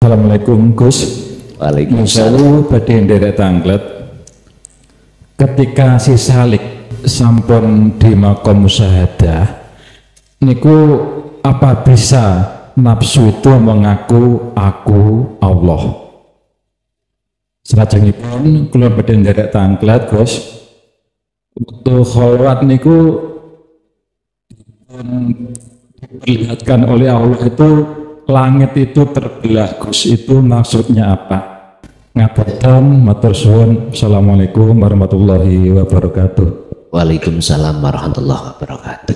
Assalamualaikum Gus. Waalaikumsalam. Badhe nderek tanglet. Ketika si Salik sampun di makom musyahadah niku apa bisa nafsu itu mengaku aku Allah? Salajengipun kula badhe nderek tanglet Gus. Untuk kholwat niku diperlihatkan oleh Allah itu langit itu terbelah Gus, itu maksudnya apa? Ngapunten, matur suwun. Assalamualaikum warahmatullahi wabarakatuh. Waalaikumsalam warahmatullahi wabarakatuh.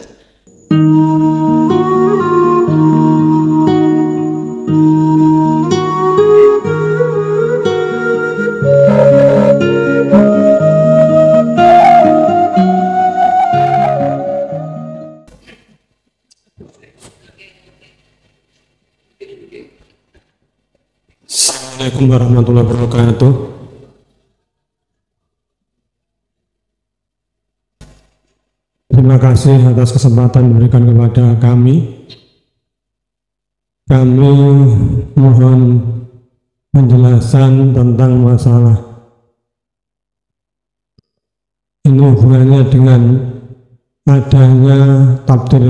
Assalamualaikum warahmatullahi wabarakatuh. Terima kasih atas kesempatan diberikan kepada kami. Kami mohon penjelasan tentang masalah ini hubungannya dengan adanya takdir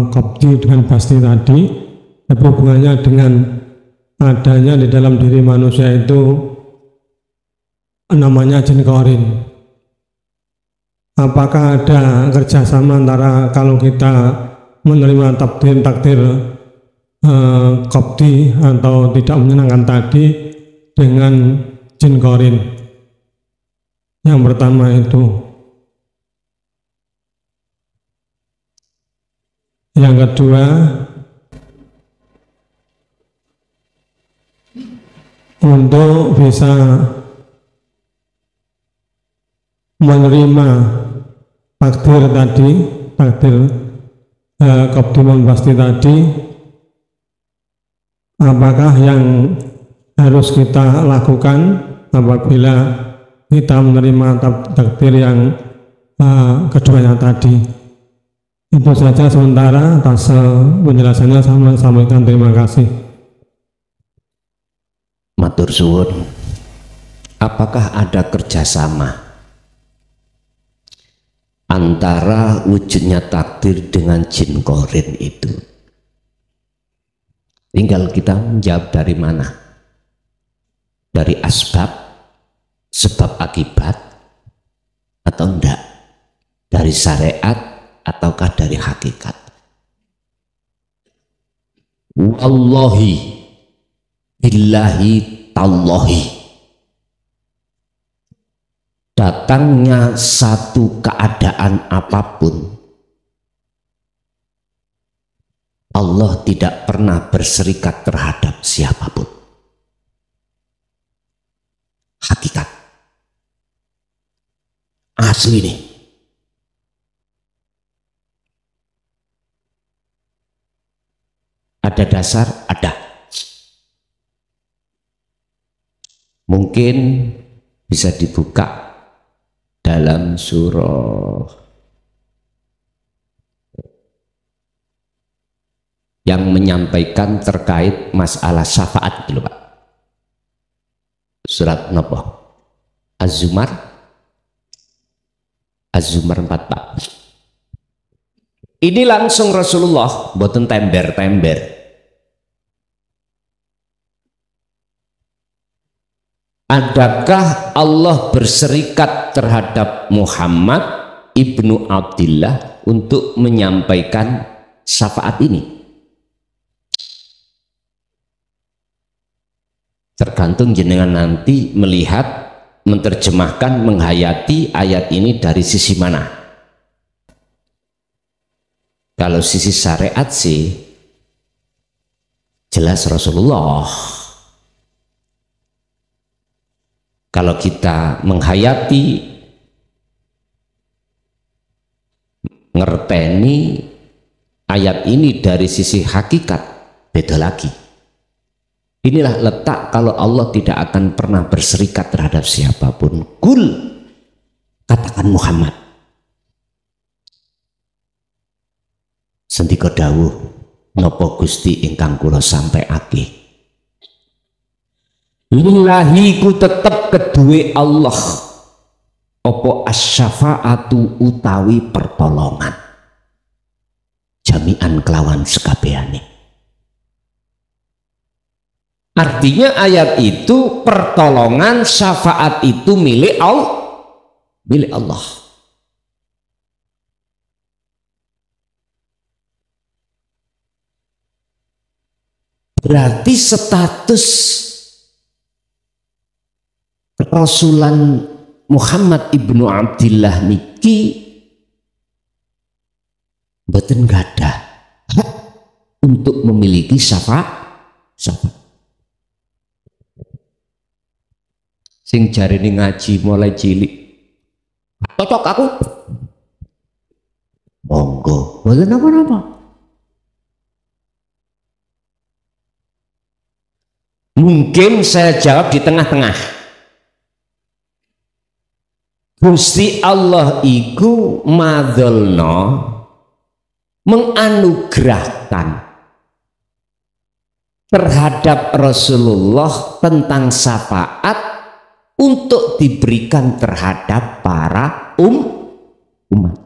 kopti dengan pasti tadi, tapi hubungannya dengan adanya di dalam diri manusia itu namanya jin korin. Apakah ada kerjasama antara kalau kita menerima takdir kopti atau tidak menyenangkan tadi dengan jin korin? Yang pertama itu. Yang kedua, untuk bisa menerima takdir tadi, takdir koptimum pasti tadi, apakah yang harus kita lakukan apabila kita menerima takdir yang keduanya tadi? Itu saja sementara. Atas penjelasannya saya sampaikan terima kasih. Matur suwun. Apakah ada kerjasama antara wujudnya takdir dengan jin korin itu? Tinggal kita menjawab dari mana? Dari asbab, sebab akibat, atau enggak? Dari syariat ataukah dari hakikat? Wallahi billahi tallahi, datangnya satu keadaan apapun, Allah tidak pernah berserikat terhadap siapapun. Hakikat asli nih. Ada dasar? Ada. Mungkin bisa dibuka dalam surah yang menyampaikan terkait masalah syafaat itu, Pak. Surat napa? Az-Zumar 4, Pak. Ini langsung Rasulullah, boten tember-tember. Adakah Allah berserikat terhadap Muhammad ibnu Abdillah untuk menyampaikan syafaat ini? Tergantung jenengan nanti melihat, menerjemahkan, menghayati ayat ini dari sisi mana. Kalau sisi syariat sih jelas Rasulullah. Kalau kita menghayati, ngerteni ayat ini dari sisi hakikat, beda lagi. Inilah letak kalau Allah tidak akan pernah berserikat terhadap siapapun. Kul, katakan Muhammad. Sendika dawuh, Napa Gusti ingkang kula sampaiake? Lillahi ku tetep kedue Allah apa asy-syafa'atu utawi pertolongan jami'an kelawan sekabehane. Artinya ayat itu pertolongan syafaat itu milik Allah. Berarti status Rasulan Muhammad ibnu Abdillah niki mboten gadah hak untuk memiliki syafaat. Sing jarine ngaji mulai cilik cocok aku monggo mboten apa-apa. Mungkin saya jawab di tengah-tengah. Gusti Allah iku madzalna menganugerahkan terhadap Rasulullah tentang syafaat untuk diberikan terhadap para umat.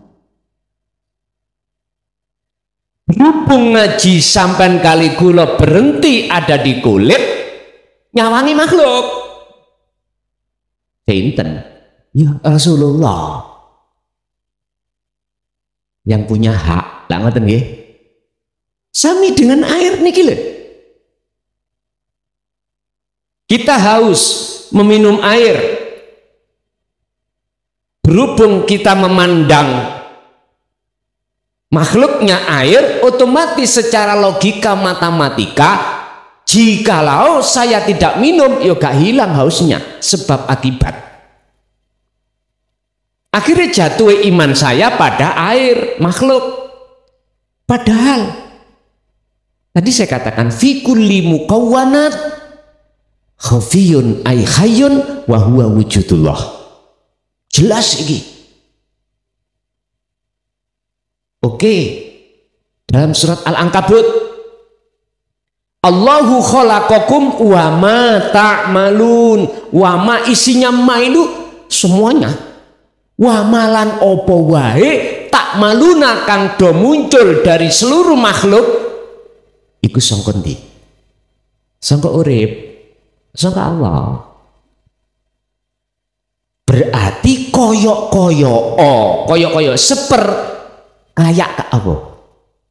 Berhubung ngaji sampai kali kula berhenti ada di kulit, nyawangi makhluk. Sinten? Ya Rasulullah. Yang punya hak, lah ngoten nggih. Sami dengan air niki lho. Kita haus meminum air. Berhubung kita memandang makhluknya air, otomatis secara logika matematika, jikalau saya tidak minum, ya gak hilang hausnya, sebab akibat. Akhirnya jatuh iman saya pada air makhluk. Padahal tadi saya katakan fi kulli muqawwanat khafiyun ay hayyun wa huwa wujudullah. Jelas ini. Oke. Dalam surat Al-Ankabut, Allahu khalaqakum wa ma ta'malun. Wa ma isinya ma itu semuanya. Wa malan opo wae tak maluna kang do muncul dari seluruh makhluk iku sangka ndi? Sangka urip, sangka Allah. Berarti koyok seper kayak ke apa?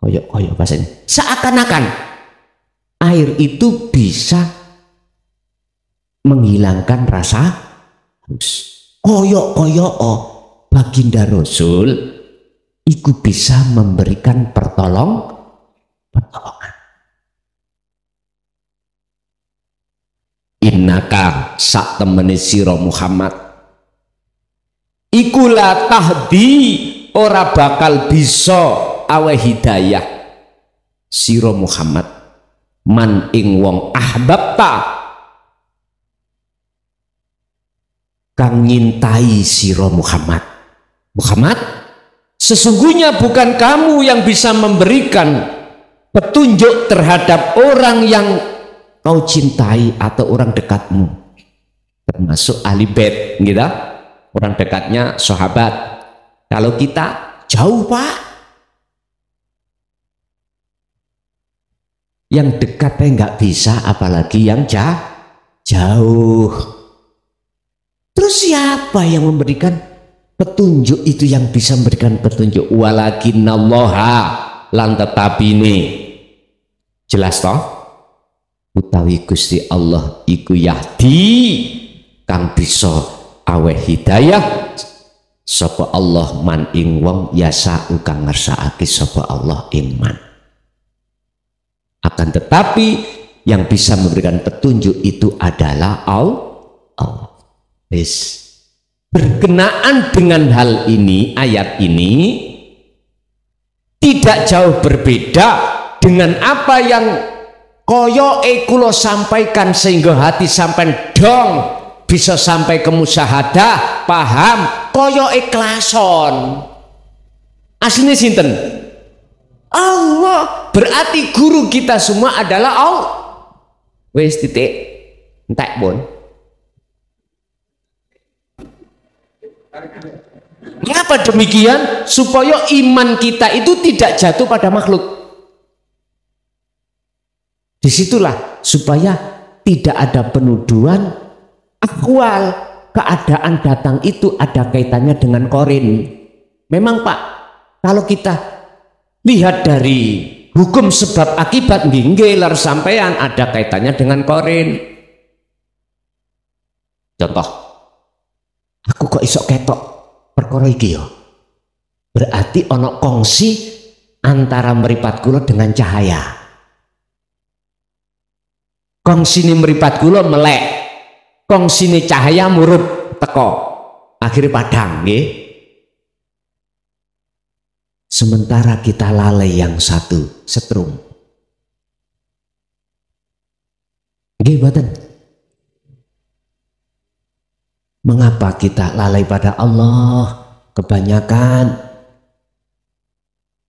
Koyok bahasanya. Seakan-akan air itu bisa menghilangkan rasa haus. Koyok baginda Rasul iku bisa memberikan pertolongan. Innaka sak temene sira Muhammad iku la tahdi ora bakal bisa awe hidayah sira Muhammad man ing wong ahbabta kang nyintai sira Muhammad. Muhammad, sesungguhnya bukan kamu yang bisa memberikan petunjuk terhadap orang yang kau cintai atau orang dekatmu, termasuk ahli bait, gitu. Orang dekatnya sahabat. Kalau kita jauh, Pak, yang dekatnya nggak bisa, apalagi yang jauh. Terus siapa yang memberikan petunjuk itu, yang bisa memberikan petunjuk? Walakinallaha lan tetapine. Jelas toh? Utawi Gusti Allah iku yahdi kang bisa aweh hidayah sapa Allah man ing wong yasa kang ngersakake sapa Allah iman. Akan tetapi yang bisa memberikan petunjuk itu adalah Allah. Berkenaan dengan hal ini, ayat ini tidak jauh berbeda dengan apa yang koyoke kula sampaikan, sehingga hati sampai dong bisa sampai ke musyahadah, paham, koyoke klason. Aslinya sinten? Allah. berarti guru kita semua adalah Allah. Wes titik entek pun. Mengapa demikian? Supaya iman kita itu tidak jatuh pada makhluk. Disitulah supaya tidak ada penuduhan akwal, keadaan datang itu ada kaitannya dengan korin. Memang Pak, kalau kita lihat dari hukum sebab akibat nggih sampean ada kaitannya dengan korin. Contoh, aku kok isok ketok perkara iki ya. Berarti ono kongsi antara meripat kula dengan cahaya. Kongsi ini meripat kula melek, kongsi ini cahaya murup teko, akhirnya padang nggih. Sementara kita lalai yang satu setrum. Nggih mboten? Mengapa kita lalai pada Allah? Kebanyakan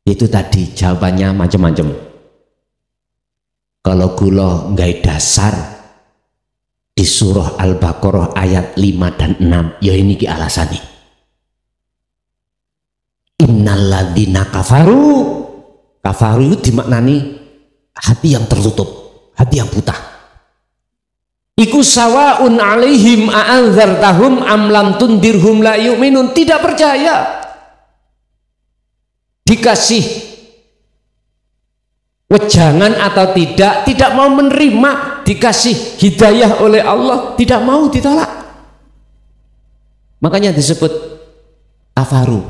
itu tadi jawabannya macam-macam. Kalau gula nggak dasar di surah Al-Baqarah ayat 5 dan 6, ya ini ki alasannya. Innalladzina kafaru itu dimaknani hati yang tertutup, hati yang buta. Iku sawaun alaihim a'anzartahum am lam tundirhum la yu'minun. Tidak percaya, dikasih wejangan atau tidak mau menerima, dikasih hidayah oleh Allah, tidak mau, ditolak. Makanya disebut kafaru.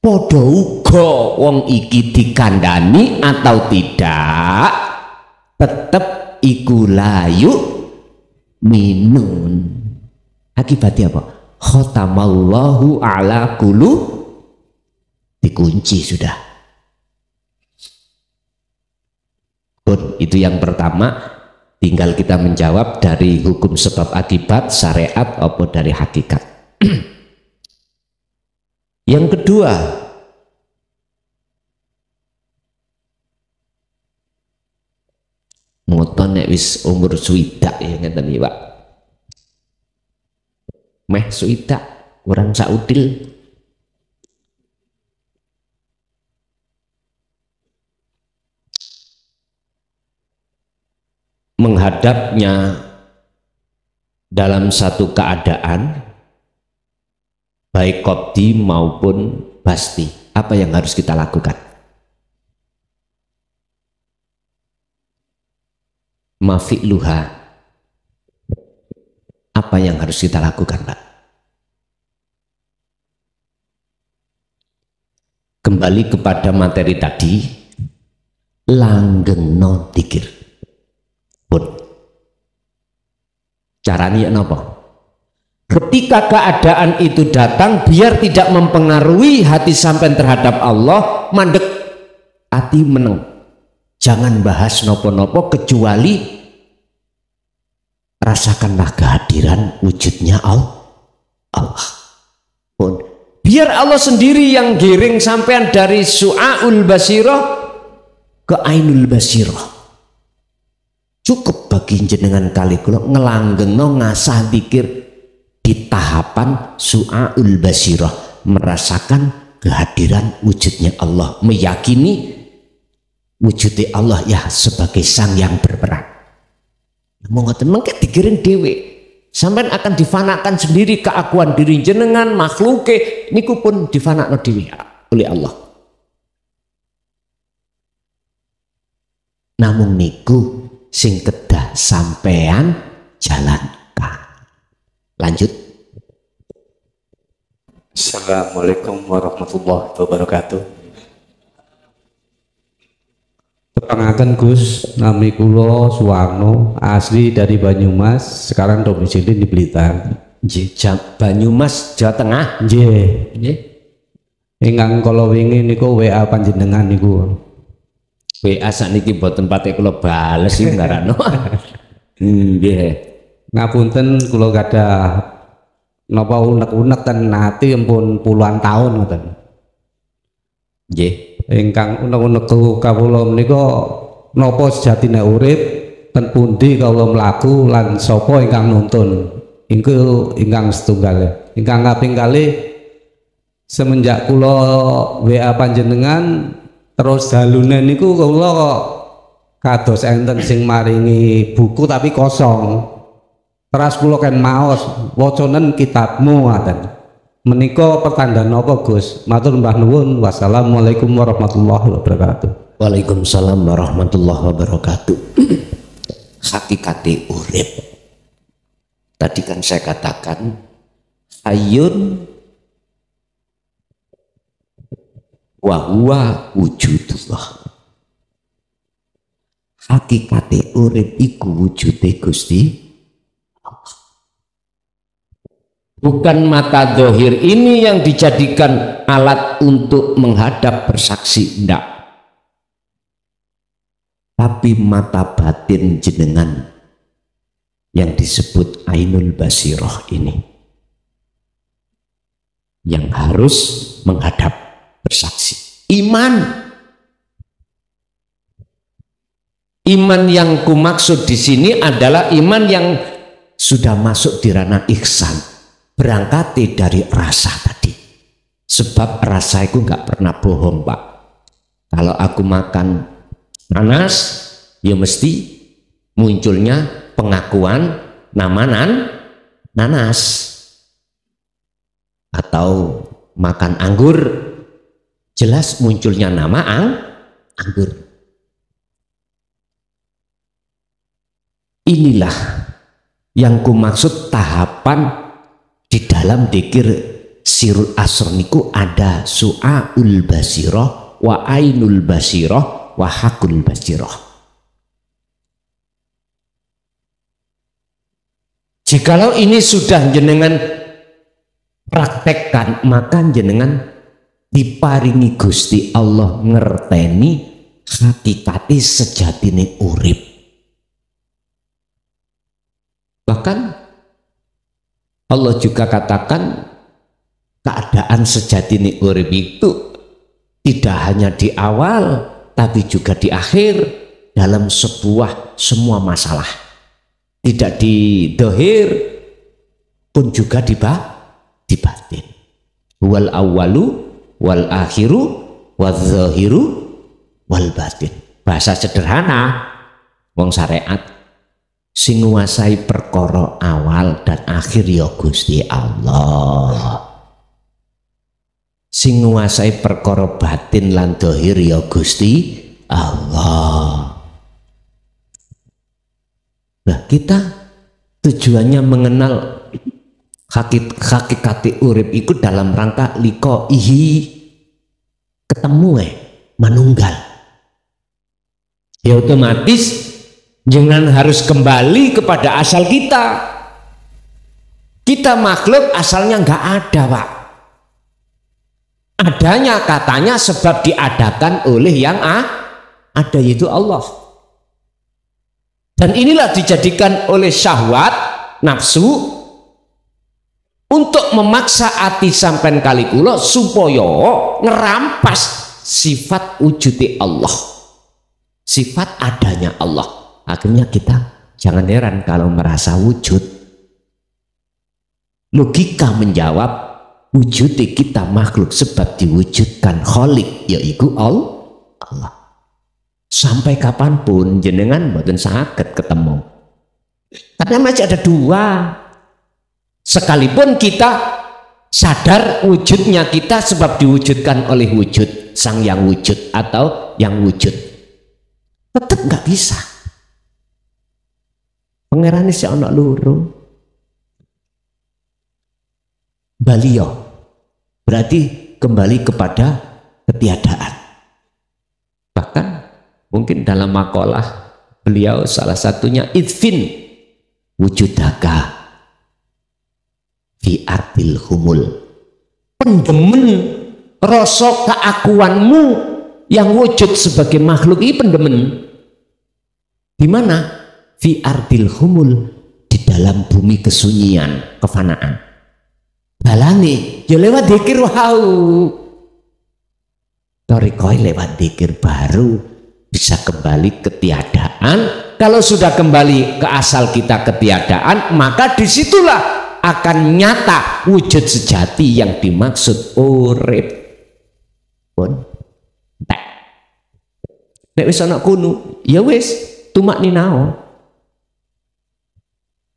Padha uga wong iki dikandani atau tidak, tetap iku layu minun. Akibatnya apa? Khotamallahu ala qulu, dikunci sudah. Itu yang pertama, tinggal kita menjawab dari hukum sebab akibat syariat atau dari hakikat. Yang kedua, moton nek wis umur swidak ya ngeten iki Pak. Meh swidak kurang saudil. Menghadapnya dalam satu keadaan baik qabdi maupun basti, apa yang harus kita lakukan? Mafi'luha, apa yang harus kita lakukan Pak? Kembali kepada materi tadi, langgengno dzikir pun caranya apa? Ketika keadaan itu datang, biar tidak mempengaruhi hati sampean terhadap Allah, mandek hati meneng. Jangan bahas nopo-nopo kecuali rasakanlah kehadiran wujudnya Allah. Pun biar Allah sendiri yang giring sampean dari su'aul basirah ke ainul basirah. Cukup bagi jenengan kali kula ngelanggengno ngasah dzikir di tahapan su'aul basirah, merasakan kehadiran wujudnya Allah, meyakini wujudnya Allah ya sebagai sang yang berperan. Mau ngoten mengke dikirim dewe, sampean akan difanakan sendiri, keakuan diri jenengan makhluke niku pun difanakno dewe oleh Allah. Namun niku sing kedah sampean jalankan. Lanjut. Assalamualaikum warahmatullahi wabarakatuh. Tepangaken Gus, nami kula Suwarno, asli dari Banyumas, sekarang domisili di Blitar. Nggih, Banyumas, Jawa Tengah. Nggih. Nggih. Ingkang kala wingi niku WA panjenengan niku. WA sakniki mboten pate kula bales sing ngarakno. Nggih. Ngapunten kula gadah napa unek-unek ten nati ampun puluhan tahun ngoten. Nggih. Ingkang unek-unek kawula menika napa sejatine urip, ten pundi kawula mlaku lan sapa ingkang nuntun. Iku ingkang setunggal. Ingkang kaping kalih semenjak kula WA panjenengan terus dalune niku kula kok kados enten sing maringi buku tapi kosong. Teras kula kan maos wacanen kitabmu ngaten. Menika pertanda napa Gus? Matur mbah nuwun. Wassalamualaikum warahmatullahi wabarakatuh. Waalaikumsalam warahmatullahi wabarakatuh. Hakikate urip. Tadi kan saya katakan hayyun wa huwa wujudullah. Hakikate urip iku wujude Gusti. Bukan mata dohir ini yang dijadikan alat untuk menghadap bersaksi, enggak. Tapi mata batin jenengan yang disebut Ainul Basiroh ini yang harus menghadap bersaksi. Iman yang kumaksud di sini adalah iman yang sudah masuk di ranah ihsan. Berangkati dari rasa tadi. Sebab rasa itu nggak pernah bohong, Pak. Kalau aku makan nanas, ya mesti munculnya pengakuan nama nanas. Atau makan anggur, jelas munculnya nama anggur. Inilah yang kumaksud tahapan di dalam dzikir Sirul Asr niku ada Su'aul Basirah wa Ainul Basirah wa Hakul Basirah. Jikalau ini sudah jenengan praktekkan, maka jenengan diparingi Gusti Allah ngerteni hakikati sejatine urip. Bahkan Allah juga katakan keadaan sejatine urip itu tidak hanya di awal tapi juga di akhir dalam semua masalah. Tidak di dohir pun juga di batin. Wal awwalu wal akhiru wal zahiru wal batin. Bahasa sederhana wong syariat sing nguasai perkara awal dan akhir ya Gusti Allah. Sing nguasai perkara batin lan dohir ya Gusti Allah. Nah, kita tujuannya mengenal hakikati urip itu dalam rangka liko ihi ketemu manunggal. Ya otomatis jangan harus kembali kepada asal kita. Kita makhluk asalnya nggak ada, Pak. Adanya katanya sebab diadakan oleh yang ada, yaitu Allah. Dan inilah dijadikan oleh syahwat, nafsu untuk memaksa hati sampean kali kula supaya ngerampas sifat wujudi Allah, sifat adanya Allah. Akhirnya kita jangan heran kalau merasa wujud. Logika menjawab wujud kita makhluk sebab diwujudkan Khalik, yaitu Allah. Sampai kapanpun jenengan mboten saged ketemu. Karena masih ada dua. Sekalipun kita sadar wujudnya kita sebab diwujudkan oleh wujud sang yang wujud atau yang wujud, tetap nggak bisa. Pangeran si anak loro balio berarti kembali kepada ketiadaan. Bahkan mungkin dalam makalah beliau salah satunya idfin wujudaka fi ardil humul, pendemen rasa keakuanmu yang wujud sebagai makhluk ini pendemen di mana? Fi ardil humul, di dalam bumi kesunyian, kefanaan. Balane ya lewat dzikir wau. Thariqah lewat zikir baru bisa kembali ketiadaan. Kalau sudah kembali ke asal kita ketiadaan, maka disitulah akan nyata wujud sejati yang dimaksud urip. Pun entek. Nek wis ana kuno, ya wis tumak ninao.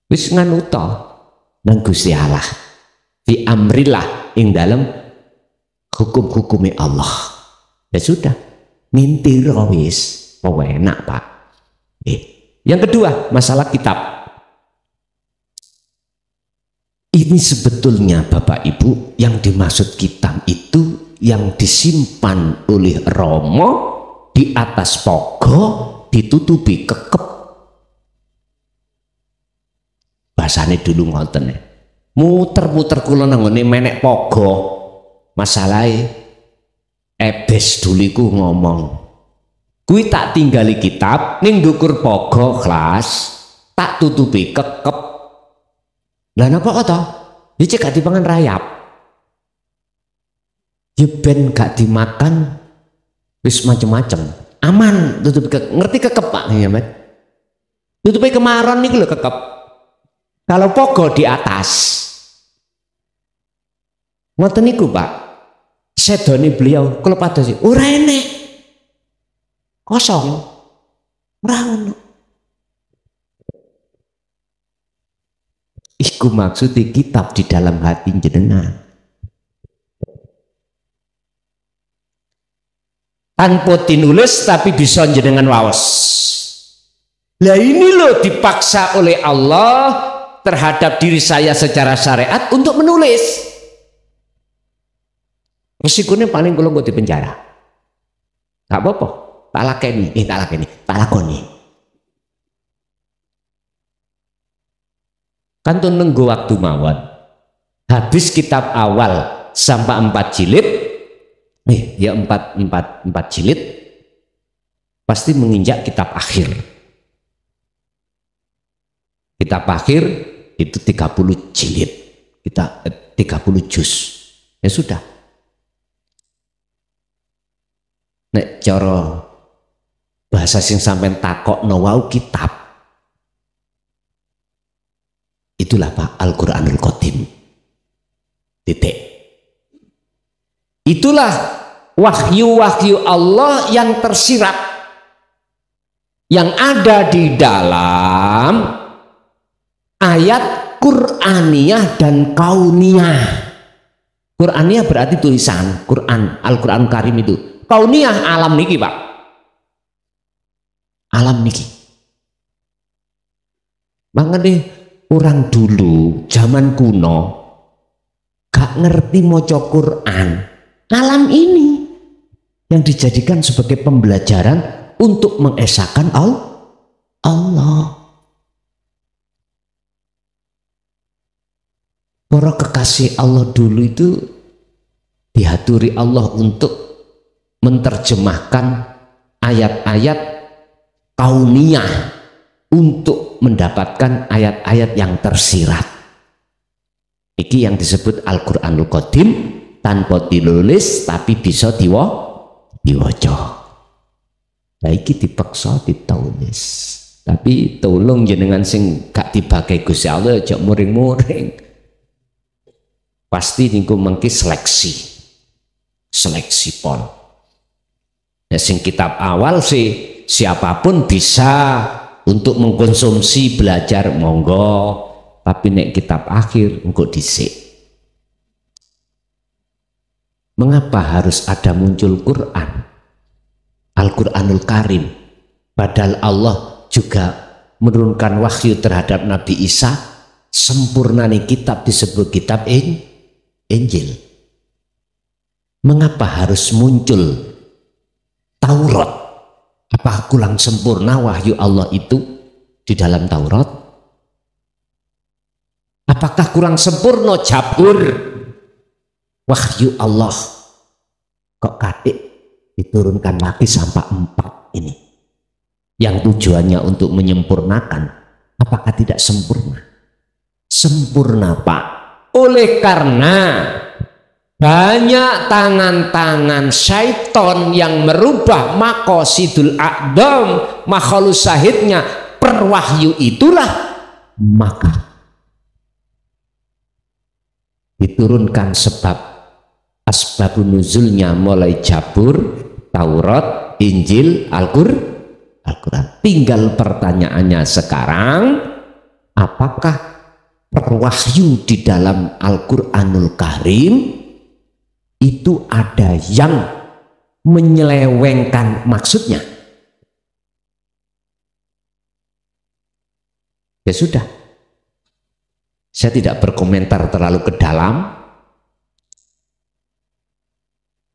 Wis nganuta nang Gusti Allah. Fi amrillah ing dalam hukum-hukumi Allah. Ya sudah, ngintiro wis, enak Pak. Yang kedua, masalah kitab. Ini sebetulnya Bapak Ibu yang dimaksud kitab itu yang disimpan oleh Romo di atas pogo ditutupi kekep. Bahasane dulu ngoten. Muter-muter kula nanggone menek pogo. Masalahe ebes duliku ngomong. Kui tak tinggali kitab ning ndukur pogo kelas, tak tutupi kekep. Lah napa kata? Ya cek gak dipangan rayap. Ya ben gak dimakan wis macem-macem. Aman tutupi kekep. Ngerti kekep Pak ya, Mas? Tutupi kemaron niku lho kekep. Kalau pogo di atas. Ngoten niku Pak. Sedone beliau kula padosi, ora enek. Kosong. Ora ono. Iku maksudnya kitab di dalam hati jenengan. Tanpa tinulis tapi bisa jenengan waos. Lah ini loh dipaksa oleh Allah terhadap diri saya secara syariat untuk menulis. Resikonya paling kalau gue di penjara. Gak apa-apa, tak lakoni. Kan tuh nunggu waktu mawon. Habis kitab awal sampai 4 jilid, ya 4 jilid, pasti menginjak kitab akhir. Kitab akhir itu 30 jilid, kita 30 juz. Ya sudah. Nek cara bahasa sing sampean takok wau kitab. Itulah Pak Al-Quranul Qadim. Titik. Itulah wahyu-wahyu Allah yang tersirat, yang ada di dalam ayat Qur'aniyah dan Kauniyah. Qur'aniyah berarti tulisan Quran, Al-Quran Karim itu. Kauniyah alam niki Pak. Alam niki. Makanya orang dulu zaman kuno gak ngerti maca Quran. Alam ini yang dijadikan sebagai pembelajaran untuk mengesahkan Allah. Para kekasih Allah dulu itu dihaturi Allah untuk menerjemahkan ayat-ayat kauniyah untuk mendapatkan ayat-ayat yang tersirat. Iki yang disebut Al-Quranul Qadim, tanpa ditulis tapi bisa diwaca. Nah iki dipaksa ditulis. Tapi tolong jenengan sing gak dibagai Gusti Allah aja muring-muring. Pasti niku mengki seleksi pon. Nah, sing kitab awal sih siapapun bisa untuk mengkonsumsi belajar monggo, tapi nek kitab akhir engko dhisik. Mengapa harus ada muncul Quran? Al-Quranul Karim. Padahal Allah juga menurunkan wahyu terhadap Nabi Isa. Sempurna nih kitab disebut kitab Injil. Mengapa harus muncul Taurat? Apakah kurang sempurna wahyu Allah itu di dalam Taurat? Apakah kurang sempurna Jabur wahyu Allah? Kok kadik diturunkan lagi sampai 4 ini? Yang tujuannya untuk menyempurnakan. Apakah tidak sempurna? Sempurna Pak. Oleh karena Banyak tangan-tangan syaiton yang merubah maqasidul a'dham, makhlus syahidnya perwahyu itulah, maka diturunkan sebab asbabun nuzulnya mulai Jabur, Taurat, Injil, Al-Quran. Tinggal pertanyaannya sekarang, apakah perwahyu di dalam Al-Quranul Karim itu ada yang menyelewengkan maksudnya? Ya sudah, saya tidak berkomentar terlalu ke dalam.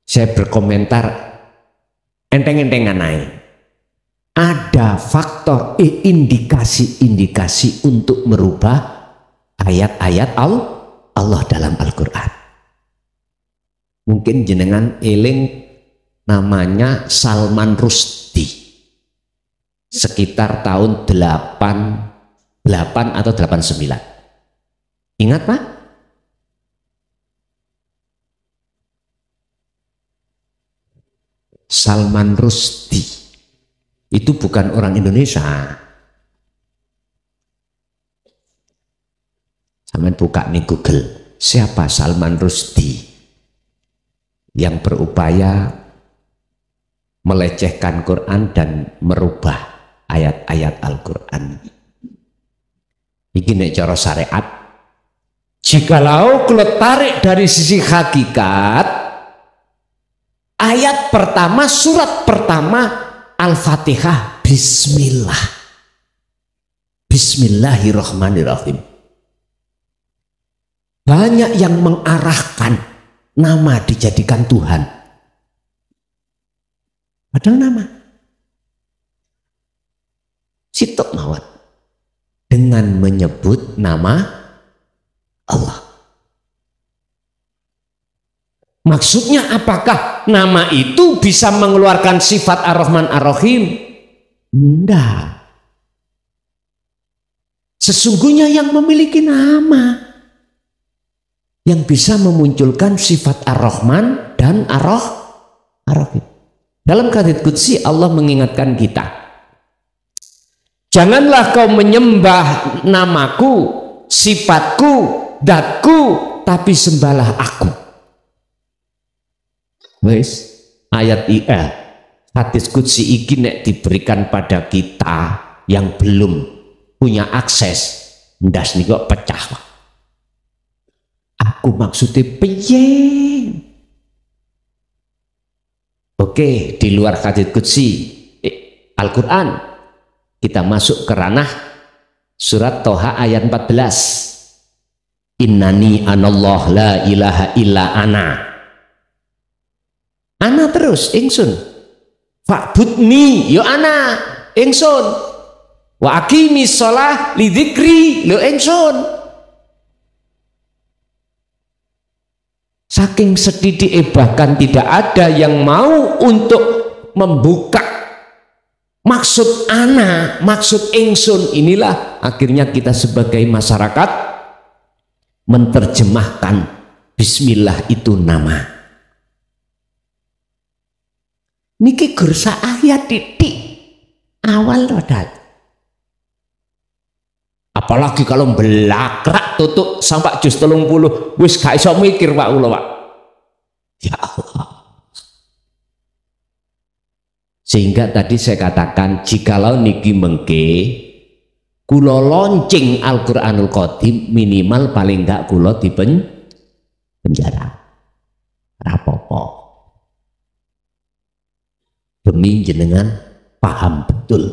Saya berkomentar enteng-entengan aja. Ada faktor indikasi-indikasi untuk merubah ayat-ayat Allah dalam Al-Quran. Mungkin jenengan eling namanya Salman Rushdie, sekitar tahun 88 atau 89. Ingat Pak? Salman Rushdie itu bukan orang Indonesia. Sampeyan buka nih Google, siapa Salman Rushdie yang berupaya melecehkan Quran dan merubah ayat-ayat Al-Quran. Ini nek cara syariat, jikalau kalau tarik dari sisi hakikat, ayat pertama, surat pertama Al-Fatihah, Bismillah, Bismillahirrahmanirrahim. Banyak yang mengarahkan nama dijadikan Tuhan, padahal nama sitok mawat dengan menyebut nama Allah. Maksudnya apakah nama itu bisa mengeluarkan sifat Ar-Rahman Ar-Rahim? Tidak. Sesungguhnya yang memiliki nama yang bisa memunculkan sifat Ar-Rahman dan Ar-Rahim. Dalam hadits qudsi Allah mengingatkan kita, janganlah kau menyembah namaku, sifatku, datku, tapi sembahlah aku. Wes, ayat hadits qudsi iki nek diberikan pada kita yang belum punya akses, ndas nih kok pecah. Aku maksudnya piye? Oke, di luar hadits qudsi Al-Quran, kita masuk ke ranah surat Toha ayat 14. Innani anallah la ilaha illa ana. Ana terus ingsun. Fa'budni yo ana ingsun. Wa aqimi shalah li dzikri lo ingsun. Saking sedidik bahkan tidak ada yang mau untuk membuka maksud ana, maksud ingsun. Inilah akhirnya kita sebagai masyarakat menerjemahkan Bismillah itu nama. Niki gersa ayat titik awal rodat. Apalagi kalau belakrak tutup sampai juz 30 wis gak iso mikir Pak kula Pak. Ya Allah. Sehingga tadi saya katakan jikalau niki mengke kula launching Al-Qur'anul Qadim minimal paling enggak kula di penjara. Rapopo. Demi jenengan paham betul.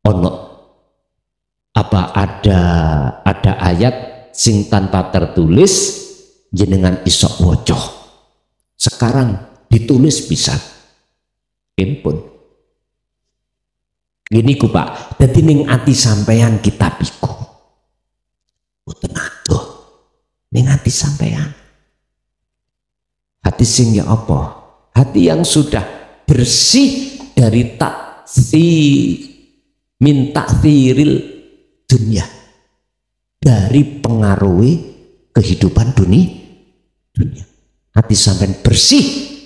Ono apa ada ayat sing tanpa tertulis jenengan isok wocoh, sekarang ditulis bisa impun gini ku Pak. Dadi ning ati sampeyan kitabiku boten adoh ning ati sampeyan. Hati sing ya apa? Hati yang sudah bersih dari min ta'thiril dunia, dari pengaruhi kehidupan dunia dunia. Hati sampean bersih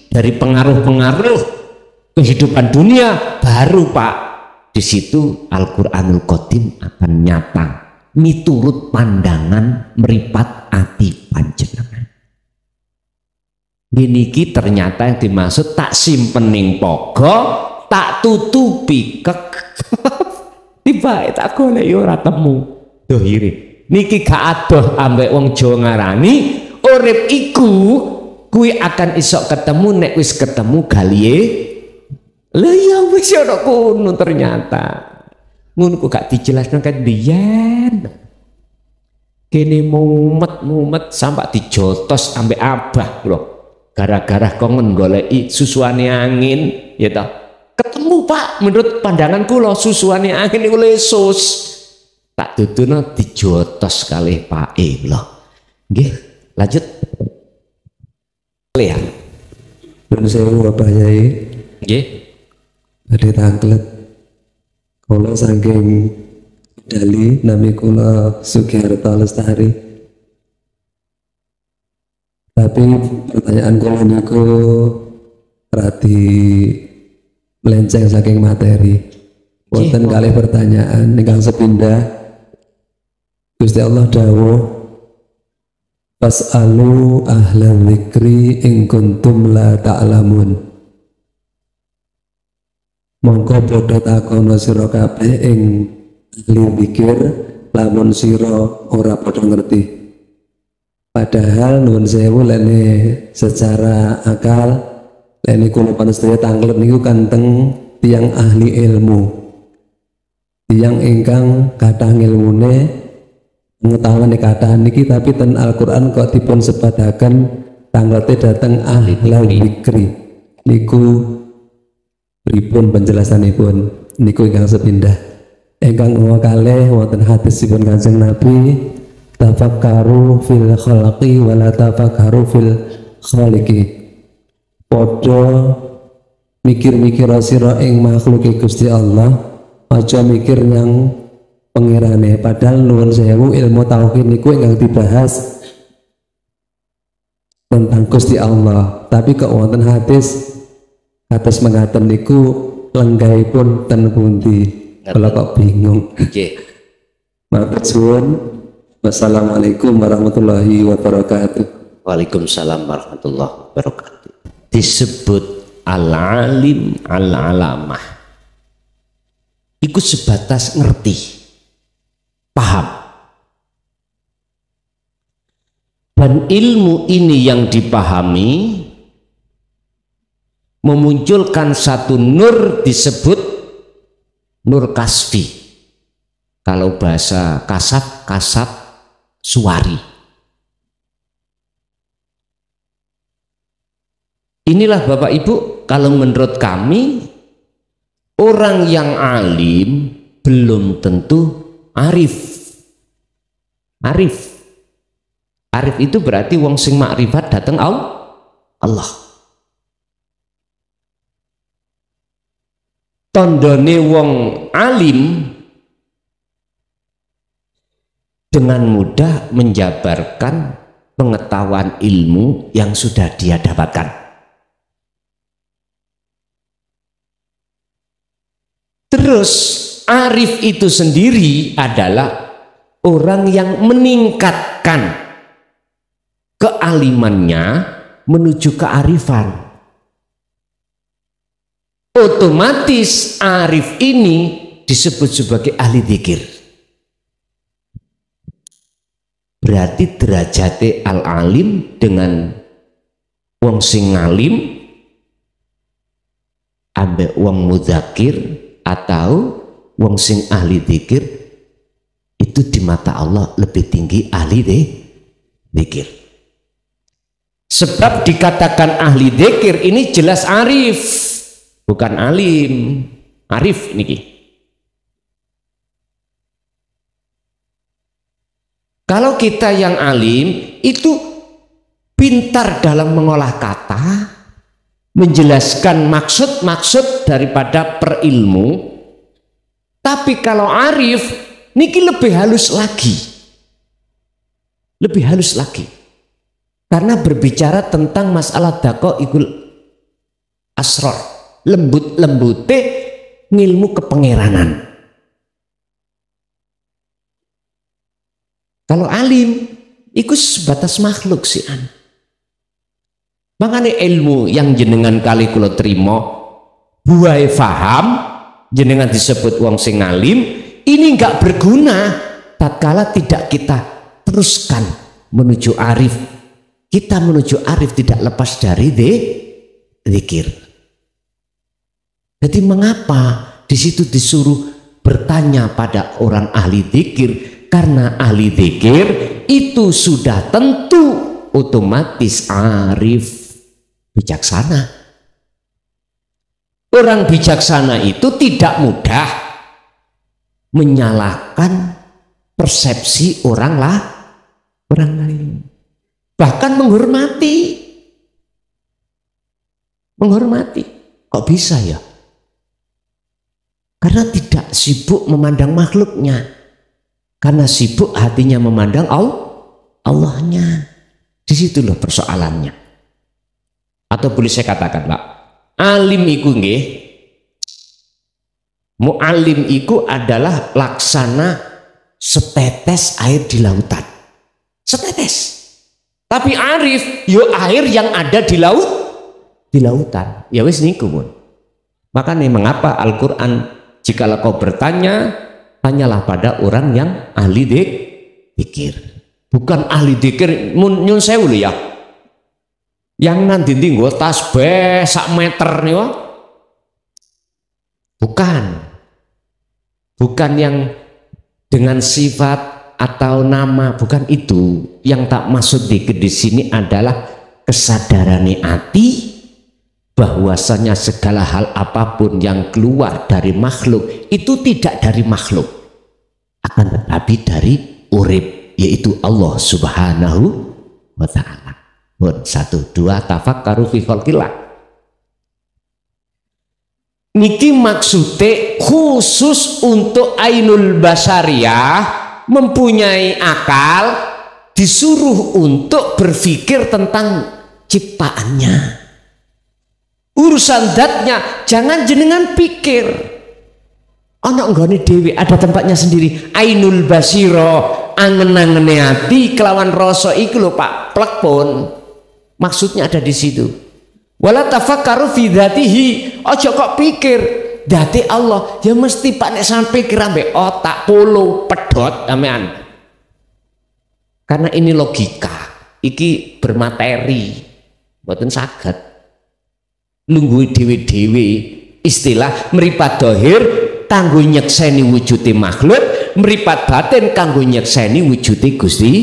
dari pengaruh-pengaruh kehidupan dunia, baru Pak, di situ Al-Qur'anul Qadim akan nyata miturut pandangan meripat ati panjenengan. Niki ternyata yang dimaksud tak simpening pogo, tak tutupi kek. Tiba tak golek ora temu. Dohire. Niki gak adoh ambek wong Jawa ngarani urip iku kuwi akan isok ketemu nek wis ketemu galihe. Lah ya wis ana kono ternyata. Ngono kok gak dijelasno kan biyen. Kene mumet sampai dijotos ambek abah lho. Gara-gara kongen goleki susuane angin, ya toh. Ketemu Pak, menurut pandangan kula susuane angin niku lesus. Tak duduno dijotos kalih pake lho. Nggih, lanjut. Lihat. Nun sewu Bapak Yai. Nggih. Badhe tanglet. Kula saking Dali nami kula Sugiharto Lestari. Tapi pertanyaan kula niku radi melenceng saking materi. Wonten kalih pertanyaan ingkang sepindah. Gusti Allah dawuh fas'alu ahla dzikri in kuntum la ta'lamun. Mongko padha takono sira kabeh ing ahli zikir lamun sira ora padha ngerti. Padahal nuwun sewu lene secara akal lene kula panestaya tanglet niku kanteng tiyang ahli ilmu. Tiyang ingkang kathah ilmune pengetahuan kathah niki tapi ten Al-Qur'an kok dipun sebataken tanglete dhateng ahli zikri. Niku pripun penjelasanipun niku ingkang sepindah. Ingkang kalih wonten hadisipun Kanjeng Nabi, tafakkaru fil khalqi wa la tafakkaru fil khaliqi. Padha mikir-mikir sira ing makhluke Gusti Allah, aja mikir yang pengirane. Padahal nuwun sewu ilmu tauhid niku ingkang dibahas tentang Gusti Allah, tapi kok wonten hadis atas mengaten niku lenggahipun ten pundi, kalau kok bingung. Nggih. Matur suwun. Wassalamualaikum warahmatullahi wabarakatuh. Waalaikumsalam warahmatullahi wabarakatuh. Disebut al-alim al-alamah. Iku sebatas ngerti, paham. Dan ilmu ini yang dipahami memunculkan satu nur disebut nur kasfi. Kalau bahasa kasab suwari. Inilah Bapak Ibu, kalau menurut kami orang yang alim belum tentu arif. Arif itu berarti wong sing makrifat dateng Allah. Tandane wong alim dengan mudah menjabarkan pengetahuan ilmu yang sudah dia dapatkan. Terus arif itu sendiri adalah orang yang meningkatkan kealimannya menuju kearifan. Otomatis arif ini disebut sebagai ahli dzikir. Berarti derajate al-alim dengan wong sing ngalim ambek wong mudzakir atau wong sing ahli dzikir itu di mata Allah lebih tinggi ahli dzikir. Sebab dikatakan ahli dzikir ini jelas arif, bukan alim. Arif niki. Kalau kita yang alim itu pintar dalam mengolah kata, menjelaskan maksud-maksud daripada perilmu. Tapi kalau arif niki lebih halus lagi. Lebih halus lagi. Karena berbicara tentang masalah daqaiqul asrar, lembut-lembute ngilmu kepengeranan. Kalau alim iku sebatas makhluk sih an. Makanya ilmu yang jenengan kali kula trimo buai faham jenengan disebut wong sing alim ini enggak berguna tatkala tidak kita teruskan menuju arif. Kita menuju arif tidak lepas dari zikir. Jadi mengapa di situ disuruh bertanya pada orang ahli zikir? Karena ahli zikir itu sudah tentu otomatis arif, bijaksana. Orang bijaksana itu tidak mudah menyalahkan persepsi orang lain. Bahkan menghormati. Kok bisa ya? Karena tidak sibuk memandang makhluknya, karena sibuk hatinya memandang Allahnya. Di situ loh persoalannya. Atau boleh saya katakan Pak, alim iku nggih, mu'alim iku adalah laksana setetes air di lautan, setetes. Tapi arif yo air yang ada di lautan. Ya wis niku pun. Makanya mengapa Al-Qur'an jikalau kau bertanya, tanyalah pada orang yang ahli zikir. Bukan ahli zikir nyun sewu ya. Yang nanti nggo tasbih sak meter nih wah. Bukan yang dengan sifat atau nama, bukan itu. Yang tak maksud zikir di sini adalah kesadaran hati bahwasanya segala hal apapun yang keluar dari makhluk itu tidak dari makhluk, akan tetapi dari urib, yaitu Allah Subhanahu wa ta'ala. 1, 2 tafakkaru fi khalqillah. Niki maksude khusus untuk ainul basariyah, mempunyai akal, disuruh untuk berpikir tentang ciptaannya. Urusan zatnya jangan jenengan pikir. Ana nggone dhewe ada tempatnya sendiri. Ainul basiro, angen-angene ati kelawan rasa iku lho Pak, plekpon. Maksudnya ada di situ. Wala tafakkaru fi dzatihi, aja kok pikir dati Allah, ya mesti Pak nek sampai pikir ambek otak polo pedot sampean. Karena ini logika, iki bermateri, mboten saged. Lungguhi dhewe-dhewe istilah mripat dohir kanggo nyekseni wujude makhluk, mripat batin kanggo nyekseni wujude Gusti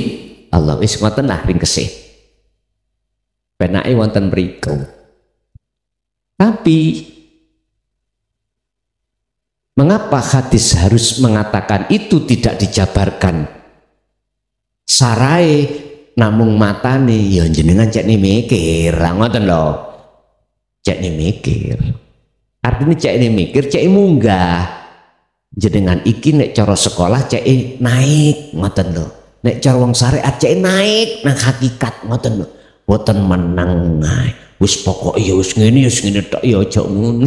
Allah. Wis ngoten lah ringkesih. Penake wonten mriku. Tapi mengapa hadis harus mengatakan itu tidak dijabarkan sarai namung matane ya jenengan cek nih mikir ngoten lho. Cek nih mikir. Artinya cek nih mikir, cek munggah. Jenengan iki nek cara sekolah cek naik ngoten lho. Nek cara wong syariat cek naik nang hakikat ngoten lho. Boten menang naik. Wis pokok ya wis ngene tok ya aja ngono.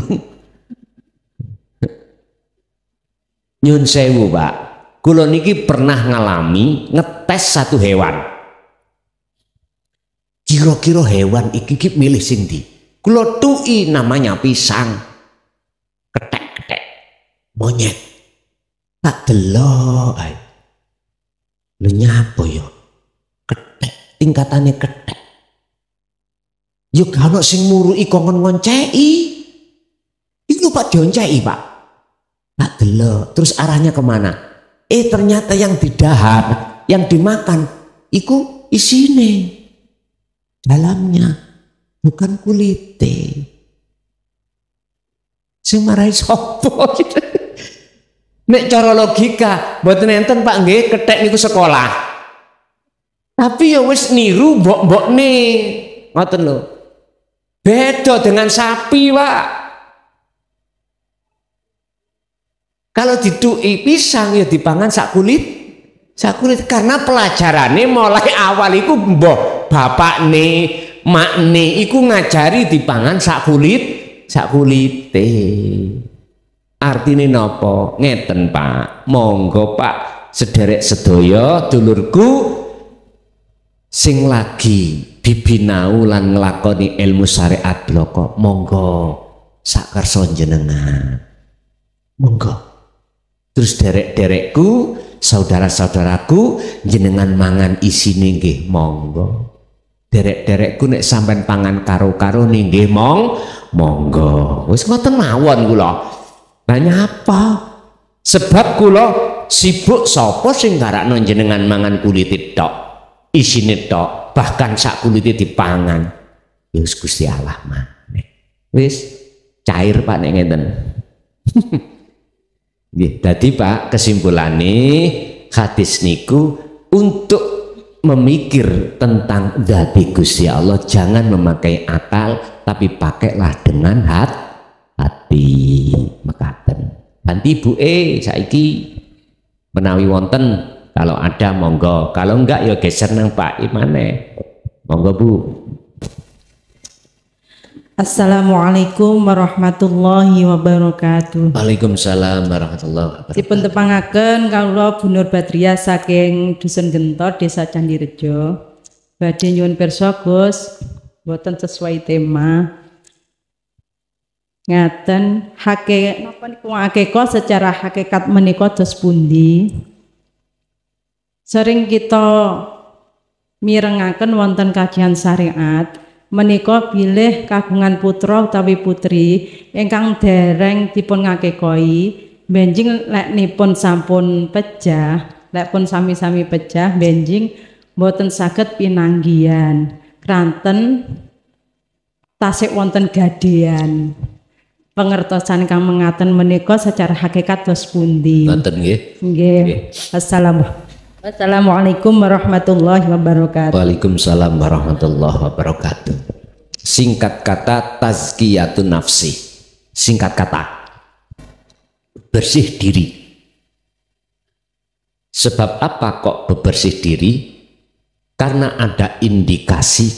Nyun sewu Pak, kula niki pernah ngalami ngetes satu hewan. Kira-kira hewan iki milih sing ndi? Kula tuki namanya pisang. Ketek-ketek. Monyet. Tak delok ae. Lho nyapa ya? Ketek, tingkatane ketek. Yo gak ono sing muruki kongkon ngonceki. Iku Pak dionceki Pak. Tak delok, terus arahnya kemana? Ternyata yang didahar, yang dimakan, iku isine, dalamnya, bukan kulite. Sing marahi sopo gitu. Nek cara logika, mboten enten Pak nggih kethek niku sekolah. Tapi ya wis niru mbok-mbokne, ngoten lho. Beda dengan sapi Pak. Kalau diduki pisang ya dipangan sak kulit karena pelajarannya mulai awal itu mbah bapakne, makne iku ngajari dipangan sak kulite. Artine napa? Ngeten Pak. Monggo Pak, sederek sedaya dulurku sing lagi bibinau lan nglakoni ilmu syariat bloko, monggo sak kersa jenengan. Monggo. Terus derek-derekku, saudara-saudaraku, jenengan mangan isine nggih monggo. Derek-derekku nek sampean pangan karo-karo nggih monggo. Wis ngoten mawon kula. Banyak apa? Sebab kula sibuk sapa sing garakno jenengan mangan kulit tok, isine tok, bahkan sak kulite dipangan. Ya wis Gusti Allah maneh. Wis cair Pak nek ngeten. Nggih, dadi Pak kesimpulane hadis niku untuk memikir tentang dzati Gusti Allah jangan memakai akal tapi pakailah dengan hati mekaten. Ganti ibuke saiki menawi wonten kalau ada monggo, kalau enggak ya geser nang Pak Imane. Monggo Bu. Assalamualaikum warahmatullahi wabarakatuh. Waalaikumsalam warahmatullahi wabarakatuh. Dipun tepangaken kawula Bu Nur Badriah saking Dusun Gentor, Desa Candirejo. Badhe nyuwun pirsa Gus, boten sesuai tema. Ngaten napa niku hakika secara hakikat menika dos pundi? Sering kita mirengaken wonten kajian syariat menika bilih kagungan putra utawi putri ingkang dereng dipun ngakekoi benjing leknipun sampun pejah, lek pun sami-sami pejah benjing boten saged pinanggihan kranten tasik wonten gadean. Pengertosan kang mengaten menika secara hakikat dos pundi? Ngoten nggih. Nggih. Assalamualaikum warahmatullahi wabarakatuh. Waalaikumsalam warahmatullahi wabarakatuh. Singkat kata tazkiyatun nafsi. Singkat kata bersih diri. Sebab apa kok bebersih diri? Karena ada indikasi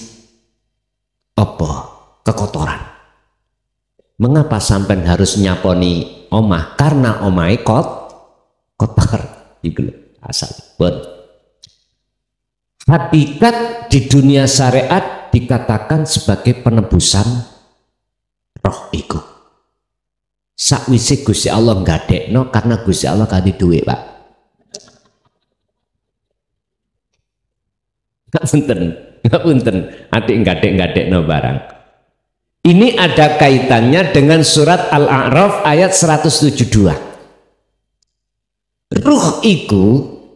apa? Kekotoran. Mengapa sampean harus nyaponi omah? Karena omahe kotor. Iku asal buat. Hakikat di dunia syariat dikatakan sebagai penebusan roh iku. Sakwise Gusti Allah nggadekno karena Gusti Allah kanthi duwe, Pak. Nggak punten, atik nggadek-ngadekno barang. Ini ada kaitannya dengan surat Al-A'raf ayat 172. Ruh itu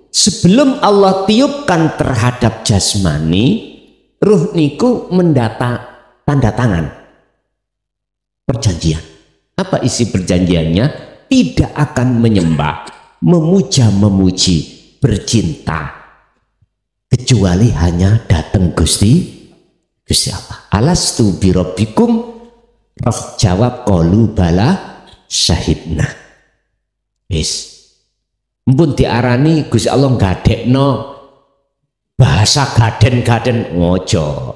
sebelum Allah tiupkan terhadap jasmani, ruh niku mendata tanda tangan perjanjian. Apa isi perjanjiannya? Tidak akan menyembah, memuja, memuji, bercinta kecuali hanya datang Gusti Allah. Alastu birabbikum? Roh jawab qalu bala syahidna. Wis. Mumpun diarani Gusti Allah gadekno bahasa gaden-gaden ngojo.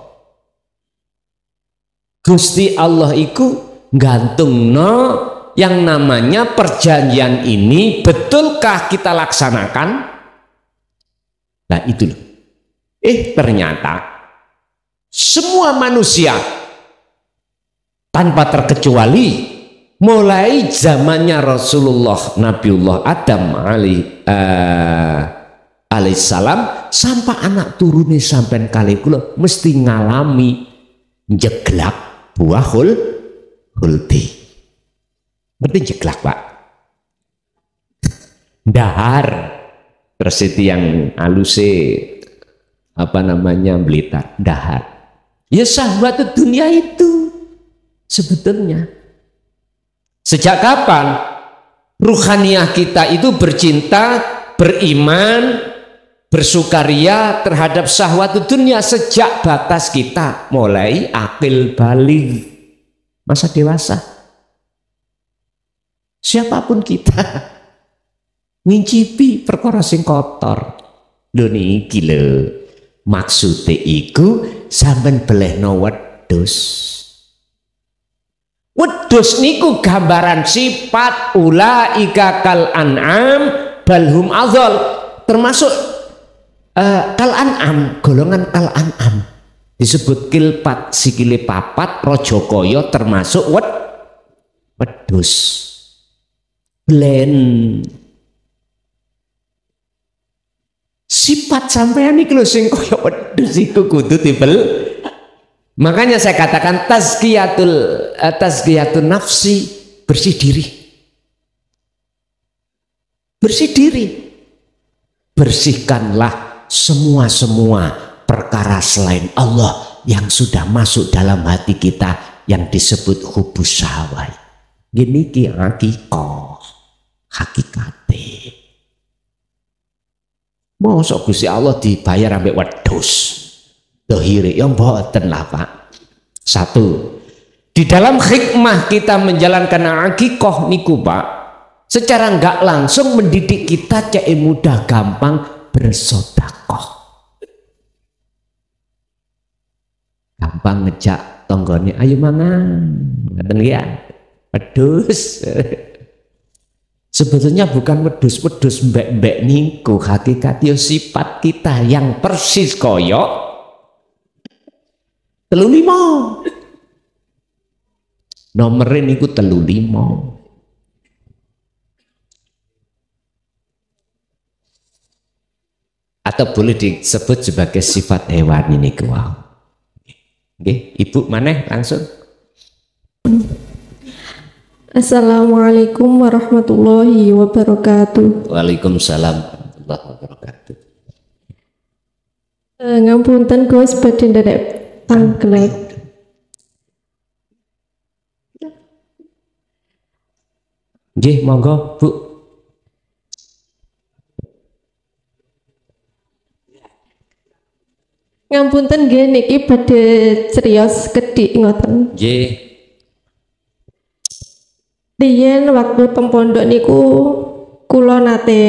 Gusti Allah iku gantungno yang namanya perjanjian ini betulkah kita laksanakan? Nah itu loh. Ternyata semua manusia tanpa terkecuali mulai zamannya Rasulullah Nabiullah Adam alaihissalam sampai anak turune sampai kali kula mesti ngalami jeglak buah huldi. Berarti jeglak Pak. Dahar terus itu yang aluse apa namanya Blitar, dahar. Ya syahwat dunia itu sebetulnya. Sejak kapan ruhaniyah kita itu bercinta, beriman, bersukaria terhadap syahwat dunia? Sejak batas kita mulai akil balik, masa dewasa. Siapapun kita ngincipi perkara sing kotor. Lho niki lho. Maksude iku sampean belehno wedhus. Wedhus niku gambaran sifat ulaika kal an'am balhum adzal, termasuk kal an'am, golongan kal an'am. Disebut kilpat sikile papat raja kaya termasuk wedhus. Blen sifat sampean iki lho sing kaya wedhus iku kudu dibel. Makanya saya katakan tazkiyatun nafsi, bersih diri. Bersih diri. Bersihkanlah semua perkara selain Allah yang sudah masuk dalam hati kita yang disebut hubus syahwat. Gini ki hakikate. Mosok Gusti Allah dibayar ambek wedhus. Dohiri yang mboten lah Pak. Satu, di dalam hikmah kita menjalankan akikah niku Pak, secara enggak langsung mendidik kita cek mudah gampang bersedekah. Gampang ngejak tonggone ayo mangan. Ngoten ya. Wedhus. Sebetulnya bukan wedhus mbek-mbek niku, hakikat yo sifat kita yang persis koyok 35. Nomere niku 35. Atau boleh disebut sebagai sifat hewan ini wow. Oke, Ibu maneh langsung. Assalamualaikum warahmatullahi wabarakatuh. Waalaikumsalam warahmatullahi wabarakatuh. Ngapunten Gus badhe nderek tanglet. Nggih, monggo Bu. Ngapunten nggih niki badhe criyos kedhik ngoten. Nggih. Riyen waktu teng pondok niku kula nate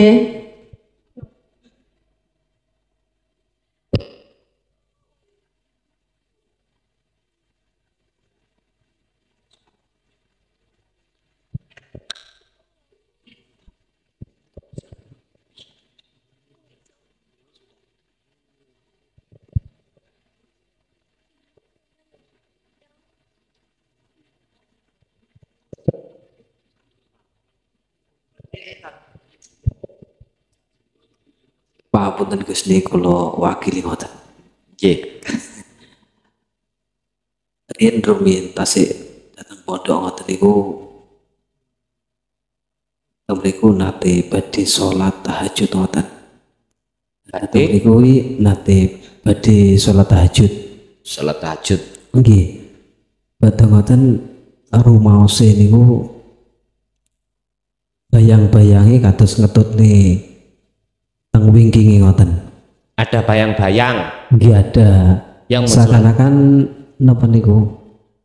Pak punten Gus niku kula wakili ngoten. Nggih. Riyen rumiyin tasih dateng pondok ngoten niku mriku nate badhe salat tahajud ngoten. Nate niku nate badhe salat tahajud. Salat tahajud. Nggih. Badhe ngoten rumaose niku bayang-bayangi kados ngetutne teng wingkinge ngoten. Ada bayang-bayang. Nggih ada. Yang seakan-akan napa niku?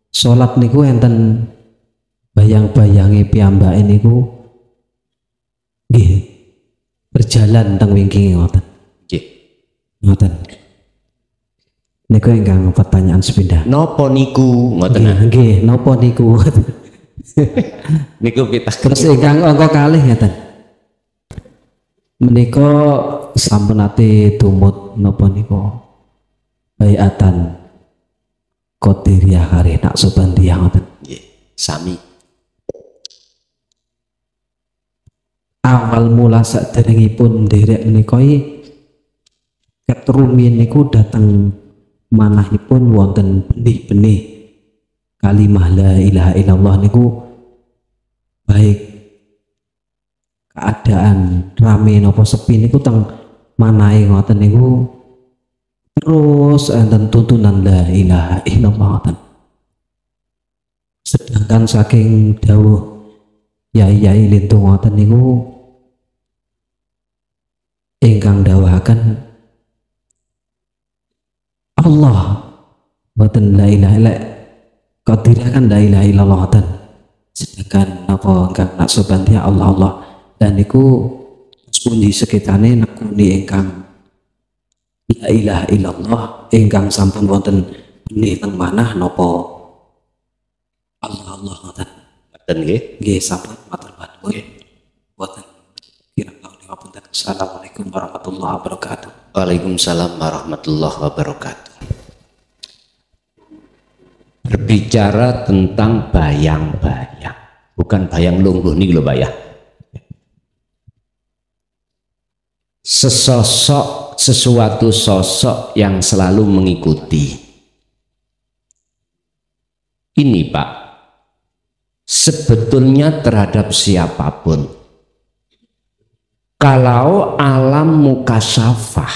Salat niku enten bayang-bayangi piyambake niku nggih berjalan teng wingkinge ngoten. Nggih. Ngoten. Niku ingkang pertanyaan sepindah. Napa niku ngoten? Nggih, napa niku? Niku pitah. Terus ingkang angka kalih ngeten. Menika sampun ate tumut napa niku bayatan Qadiriyah kare Naqsabandiyah ngoten. Nggih, sami. Awal mula saderengipun nderek menika ketrumiyin niku dateng manahipun wonten benih-benih kalimah la ilaha illallah niku baik keadaan rame napa sepi niku teng manahe ngoten niku terus enten tuntunan la ilaha illallah ngoten. Sedangkan saking dawuh yai-yai lintu ngoten niku ingkang dawuhaken Allah boten la ilaha illa qadirah kan la ilaha illallah ngoten. Sedangkan napa ingkang Naqsabandiyah Allah Allah dan niku pundi sekitane nekuni ingkang la ilaha illallah ingkang sampun wonten benih teng manah napa Allah ngoten. Ngoten nggih. Nggih sampun matur nuwun. Boten kirang ngapunten. Assalamualaikum warahmatullahi wabarakatuh. Waalaikumsalam warahmatullahi wabarakatuh. Berbicara tentang bayang-bayang, bukan bayang lungguh nih lho Pak ya. Sesuatu sosok yang selalu mengikuti. Ini Pak, sebetulnya terhadap siapapun, kalau alam mukasyafah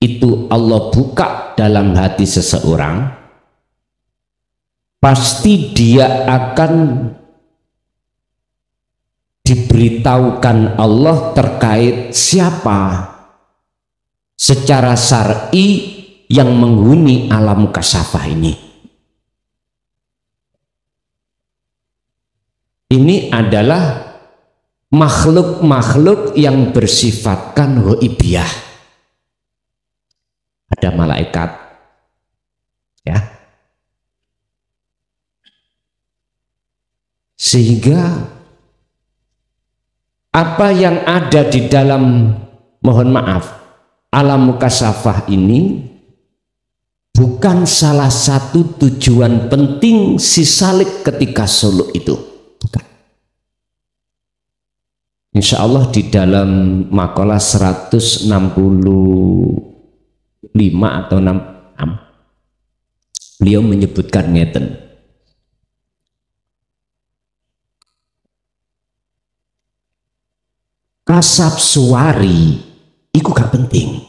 itu Allah buka dalam hati seseorang, pasti dia akan diberitahukan Allah terkait siapa secara syar'i yang menghuni alam mukasyafah ini. Ini adalah makhluk-makhluk yang bersifatkan ghaibiyah. Ada malaikat, ya, sehingga apa yang ada di dalam, mohon maaf, alam mukasyafah ini bukan salah satu tujuan penting si Salik ketika suluk itu. Bukan. Insya Allah di dalam makalah 165 atau 66 beliau menyebutkan ngeten. Kasab suwari itu gak penting.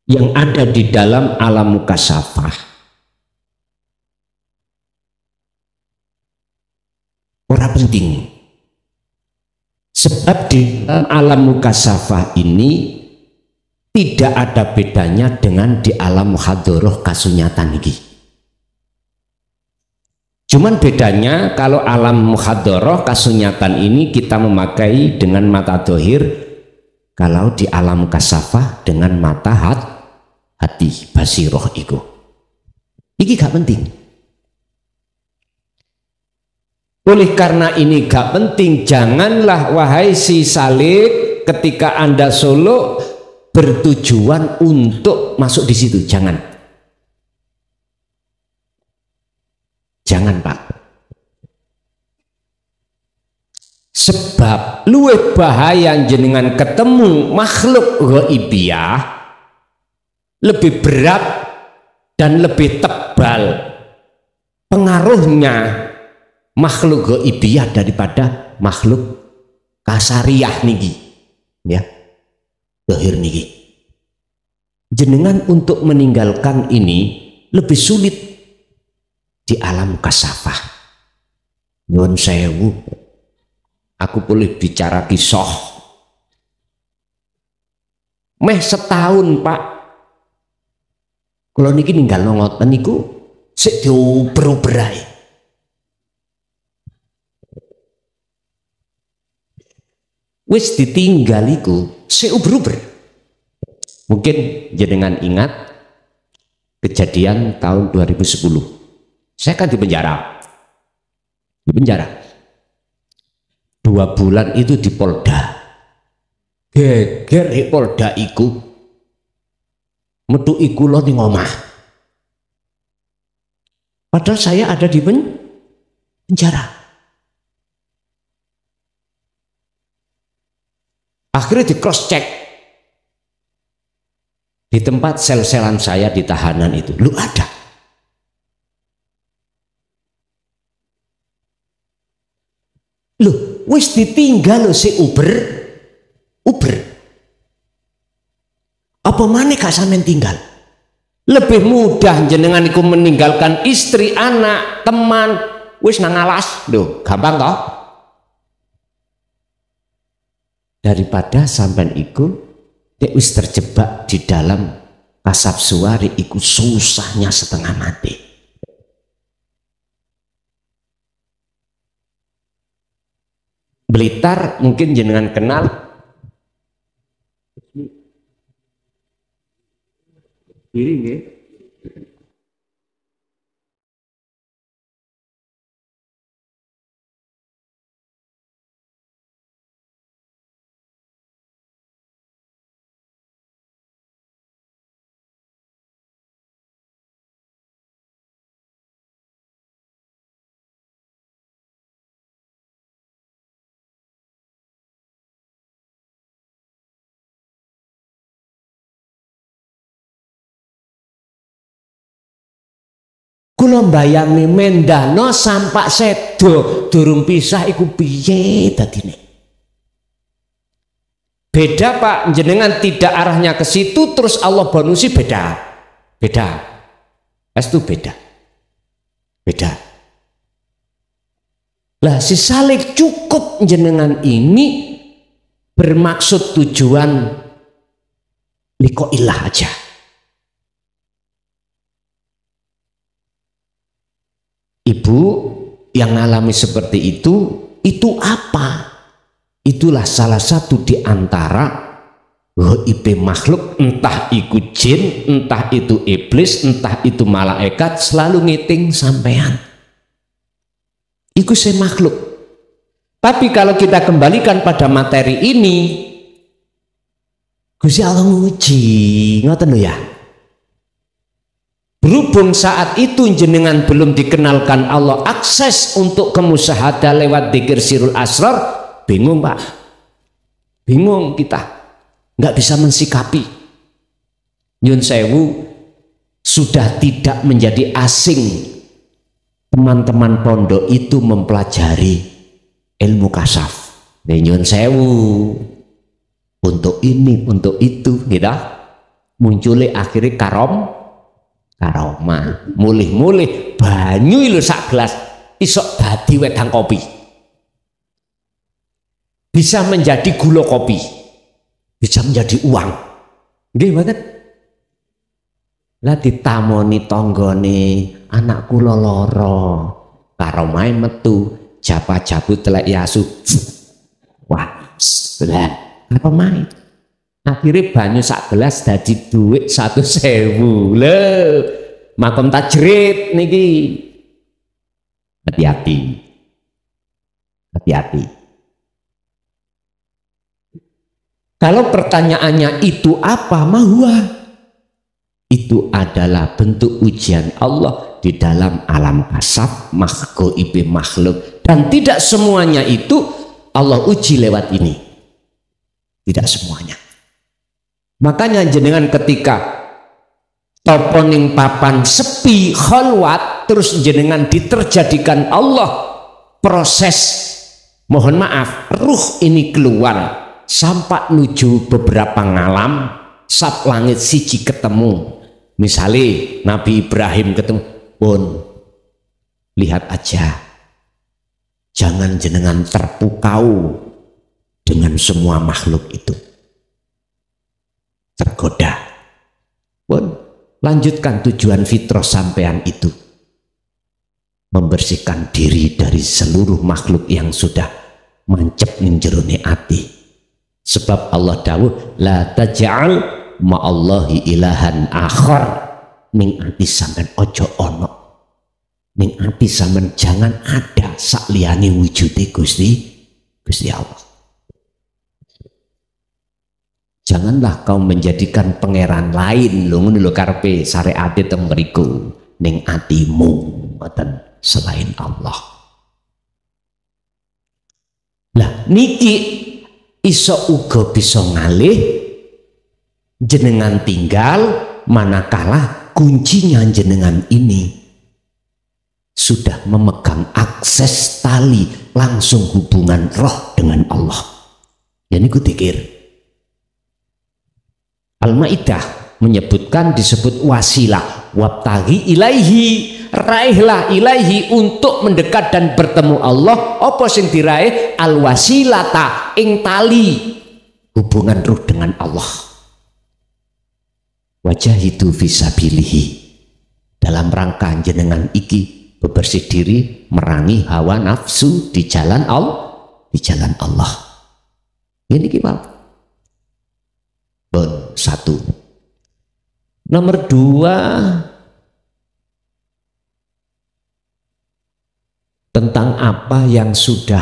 Yang ada di dalam alam mukasyafah ora penting. Sebab di dalam alam mukasyafah ini tidak ada bedanya dengan di alam muhadharah kasunyatan ini. Cuman bedanya kalau alam muhadharah kasunyatan ini kita memakai dengan mata dohir, kalau di alam mukasyafah dengan mata hati basiroh itu. Ini gak penting. Oleh karena ini gak penting, janganlah wahai si Salik ketika Anda suluk bertujuan untuk masuk di situ, jangan. Jangan Pak. Sebab luwih bahaya jenengan ketemu makhluk ghaibiyah, lebih berat dan lebih tebal pengaruhnya makhluk ghaibiyah daripada makhluk kasariah niki, ya, zahir niki. Jenengan untuk meninggalkan ini lebih sulit di alam mukasyafah. Nyuwun sewu, aku boleh bicara kisah. Meh setahun Pak, kalau niki ninggal ngoten niku sik diober-oberai. Wis ditinggal iku sik uber-uber. Mungkin jenengan ingat kejadian tahun 2010. Saya kan di penjara. 2 bulan itu di Polda. Geger di Polda iku metu iku lo ning omah. Padahal saya ada di penjara. Akhirnya di cross check di tempat sel-selan saya di tahanan itu. Lu ada. Loh, wis ditinggal lo si Uber. Apa mana gak sampean tinggal? Lebih mudah jenengan iku meninggalkan istri, anak, teman, wis nang alas. Loh, gampang toh? Daripada sampean iku dek wis terjebak di dalam kasab suwari iku susahnya setengah mati. Blitar mungkin jenengan kenal Diri nggih. Kula mbayangi mendano sampak sedo durung pisah iku piye dadine. Beda Pak, jenengan tidak arahnya ke situ terus Allah bonusi beda. Beda. Itu beda. Beda. Lah si salik cukup jenengan ini bermaksud tujuan liqa'illah aja. Ibu yang alami seperti itu apa? Itulah salah satu di antara gaib makhluk, entah itu jin, entah itu iblis, entah itu malaikat, selalu ngiting sampean. Iku saya makhluk. Tapi kalau kita kembalikan pada materi ini, Gusti Allah nguji, ngoten lho ya. Berhubung saat itu jenengan belum dikenalkan Allah akses untuk kemusyahadah lewat dzikir sirul asrar, bingung Pak, bingung kita, nggak bisa mensikapi. Nyun sewu, sudah tidak menjadi asing teman-teman pondok itu mempelajari ilmu kasaf. Nyun sewu, untuk ini, untuk itu, gitu. Munculnya akhirnya karoma, mulih-mulih banyu lho sak gelas isok dadi wedang kopi, bisa menjadi gula kopi, bisa menjadi uang. Nggih mboten? Lah ditamoni tanggane anak kula lara, karomae metu, japa-jabu telek yasu. Wah, lah karomae akhirnya banyu sak gelas dadi duit 1.000. Lho, makom tajrid niki. Hati-hati. Hati-hati. Kalau pertanyaannya itu apa? Mahwa. Itu adalah bentuk ujian Allah di dalam alam kasaf, makhluk makhluk, dan tidak semuanya itu Allah uji lewat ini. Tidak semuanya. Makanya jenengan ketika toponing papan sepi khalwat terus jenengan diterjadikan Allah proses, mohon maaf, ruh ini keluar sampai nuju beberapa ngalam, sab langit siji ketemu. Misalnya Nabi Ibrahim ketemu, pun lihat aja, jangan jenengan terpukau dengan semua makhluk itu, tergoda. Pun lanjutkan tujuan fitrah sampean itu, membersihkan diri dari seluruh makhluk yang sudah mancep ning jerone ati. Sebab Allah dawuh la taj'al ma'allahi ilahan akhar, ning ati sampean ojo ono, ning ati sampean jangan ada sakliyane wujude Gusti Allah. Janganlah kau menjadikan pangeran lain lho ngono lho karepe syariate teng mriku, ning atimu mboten selain Allah. Lah niki iso uga bisa ngalih jenengan tinggal manakala kuncinya jenengan ini sudah memegang akses tali langsung hubungan roh dengan Allah. Ya niku dzikir. Al-Maidah menyebutkan disebut wasilah, wabtaghi ilaihi, raihlah ilaihi untuk mendekat dan bertemu Allah. Apa sing diraih? Al wasilata, ing tali hubungan ruh dengan Allah. Wajahidu fisabilihi, dalam rangka jenengan iki bebersih diri merangi hawa nafsu di jalan Allah. Ini gimana? Bon, satu, Nomor 2, tentang apa yang sudah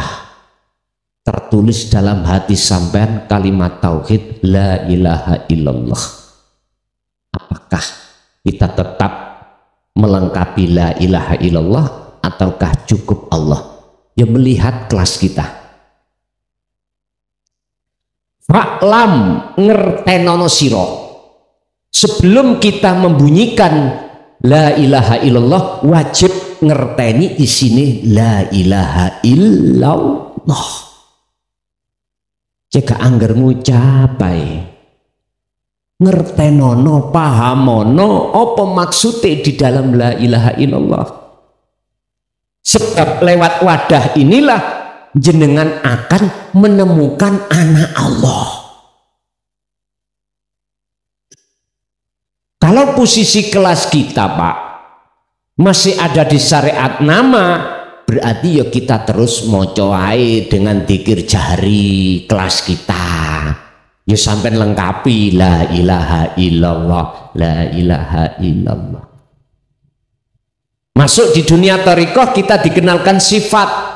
tertulis dalam hati sampean, kalimat tauhid la ilaha illallah. Apakah kita tetap melengkapi la ilaha illallah ataukah cukup Allah? Ya melihat kelas kita. Fa'lam ngertenono siro, sebelum kita membunyikan la ilaha illallah wajib ngerteni di sini la ilaha illallah. Jika angger ngucapai ngertenono pahamono apa maksudnya di dalam la ilaha illallah. Sebab lewat wadah inilah jenengan akan menemukan anak Allah. Kalau posisi kelas kita Pak masih ada di syariat nama, berarti ya kita terus moco ae dengan dzikir jahri kelas kita. Ya sampai lengkapi la ilaha illallah, la ilaha illallah. Masuk di dunia thariqah kita dikenalkan sifat.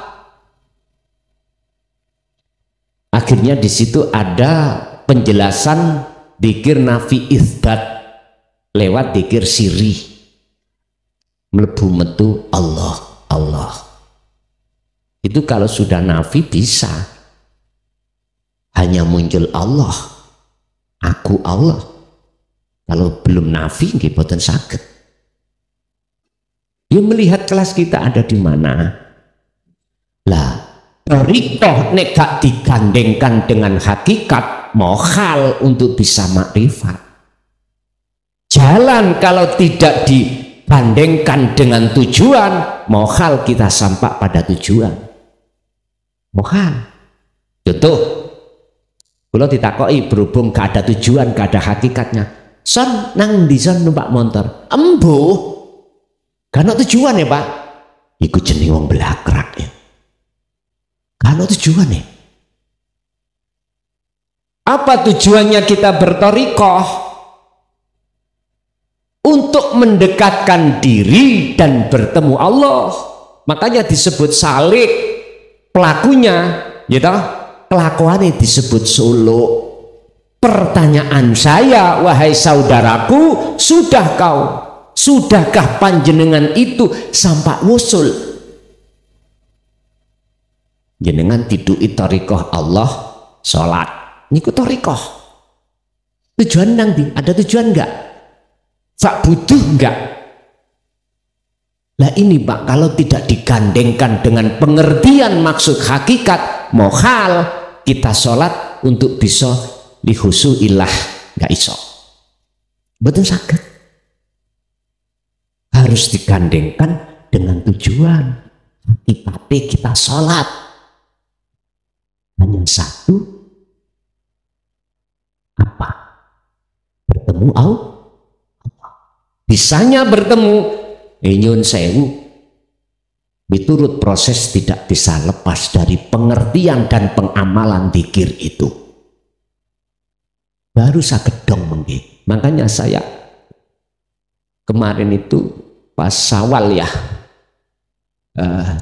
Akhirnya di situ ada penjelasan dzikir nafi itsbat lewat dzikir sirri. Mlebu metu Allah, Allah. Itu kalau sudah nafi bisa. Hanya muncul Allah, aku Allah. Kalau belum nafi nggih boten saged. Ya melihat kelas kita ada di mana. Lah, thariqah nek gak digandengkan dengan hakikat, mohal untuk bisa makrifat. Jalan kalau tidak dibandingkan dengan tujuan, mohal kita sampai pada tujuan. Mohal. Contoh, kalau ditakoki berhubung gak ada tujuan, gak ada hakikatnya, son nang ndi son numpak motor? Embuh. Gak ada tujuan ya Pak. Iku jenenge wong belakrak ya. Gak ada tujuan ya. Apa tujuannya kita berthariqah? Untuk mendekatkan diri dan bertemu Allah. Makanya disebut salik pelakunya, ya toh? Kelakuannya disebut suluk. Pertanyaan saya, wahai saudaraku, sudahkah panjenengan itu sampai wusul? Jenengan tiduki thariqah Allah, sholat. Niku thariqah. Tujuan nang ndi? Ada tujuan enggak? Sak butuh enggak? Lah ini Pak, kalau tidak digandengkan dengan pengertian maksud hakikat, mohal kita sholat untuk bisa lihusu ilah, enggak iso. Betul saged. Harus digandengkan dengan tujuan. Hakikatnya kita sholat hanya satu, apa? Bertemu Allah. Bisanya bertemu nyun sewu, miturut proses tidak bisa lepas dari pengertian dan pengamalan dzikir itu. Baru saged dong mengki. Makanya saya kemarin itu pas Syawal ya,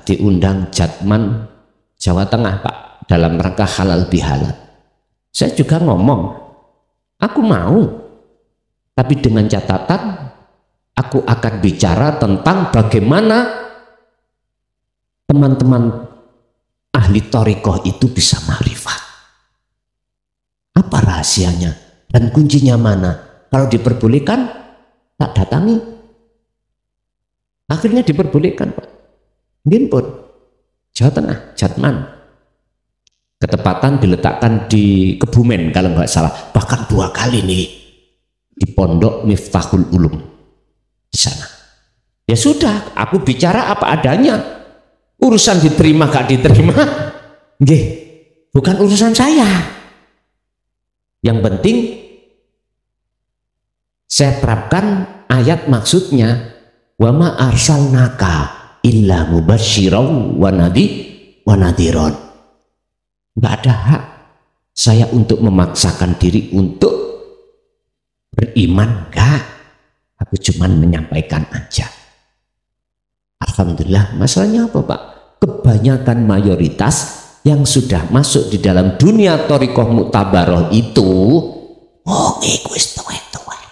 diundang Jatman Jawa Tengah Pak dalam rangka halal bihalal. Saya juga ngomong, aku mau, tapi dengan catatan aku akan bicara tentang bagaimana teman-teman ahli thariqah itu bisa makrifat. Apa rahasianya dan kuncinya mana? Kalau diperbolehkan tak datangi. Akhirnya diperbolehkan Pak. Nginpun Jawa Tengah, Jatman. Ketepatan diletakkan di Kebumen kalau nggak salah. Bahkan 2 kali nih di Pondok Miftahul Ulum di sana. Ya sudah, aku bicara apa adanya. Urusan diterima gak diterima, nggih, bukan urusan saya. Yang penting saya terapkan ayat maksudnya, wa ma arsalnaka illa mubasysyiran wa nadhiran. Nggak ada hak saya untuk memaksakan diri untuk beriman, enggak. Aku cuman menyampaikan aja. Alhamdulillah, masalahnya apa Pak? Kebanyakan mayoritas yang sudah masuk di dalam dunia thariqah muktabaroh itu wong iku wis tuwek-tuwek.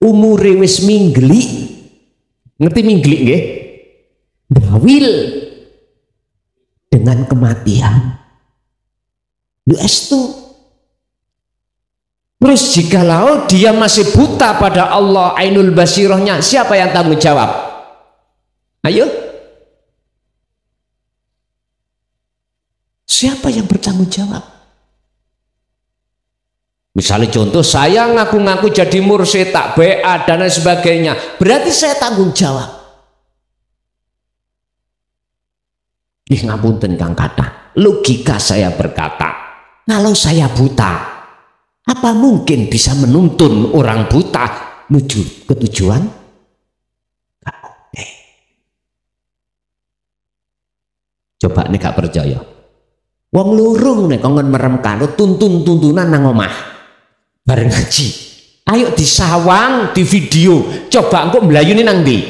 Umure wis minggli. Ngerti minggli nggih? Dawil dengan kematian. Lu estu. Terus jikalau dia masih buta pada Allah ainul basirohnya, siapa yang tanggung jawab? Ayo. Siapa yang bertanggung jawab? Misalnya contoh, saya ngaku-ngaku jadi mursyid, tak BA dan lain sebagainya, berarti saya tanggung jawab. Ih ngapunten Kang Kata, logika saya berkata, kalau saya buta, apa mungkin bisa menuntun orang buta menuju ke tujuan? Gak oke. Coba nih gak percaya. Wong lurung nih kongen merem karo tuntunan nang omah bareng ngaji. Ayo disawang di video. Coba engko mlayune nang ndi?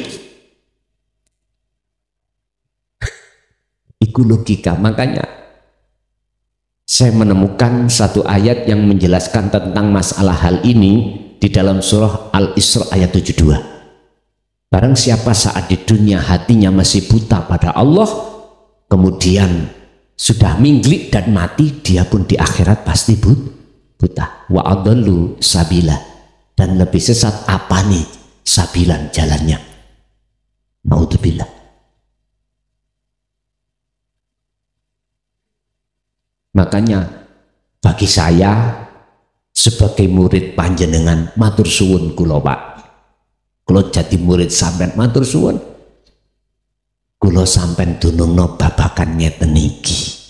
Iku logika. Makanya saya menemukan satu ayat yang menjelaskan tentang masalah hal ini di dalam surah Al-Isra ayat 72. Barang siapa saat di dunia hatinya masih buta pada Allah, kemudian sudah mingglik dan mati, dia pun di akhirat pasti buta. Wa adallu sabila, dan lebih sesat apa nih sabilan jalannya. Naudzubillah. Makanya bagi saya sebagai murid panjenengan, matur suwun kula Pak. Kula jadi murid sampean matur suwun. Kula sampean dunungno babakan ngeten iki.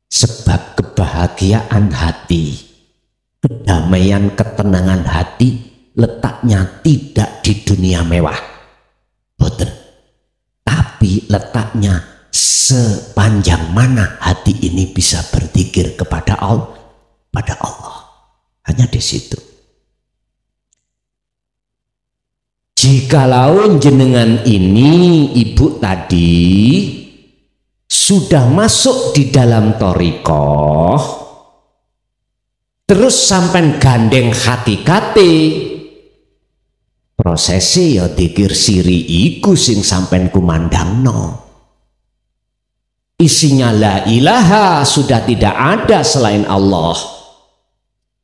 Sebab kebahagiaan hati, kedamaian, ketenangan hati letaknya tidak di dunia mewah. Boten. Tapi letaknya sepanjang mana hati ini bisa berzikir kepada Allah, hanya di situ. Jikalau jenengan ini ibu tadi sudah masuk di dalam thariqah, terus sampai gandeng hakikate, prosesi ya dzikir siri iku sing sampai kumandangno. Isinya la ilaha, sudah tidak ada selain Allah.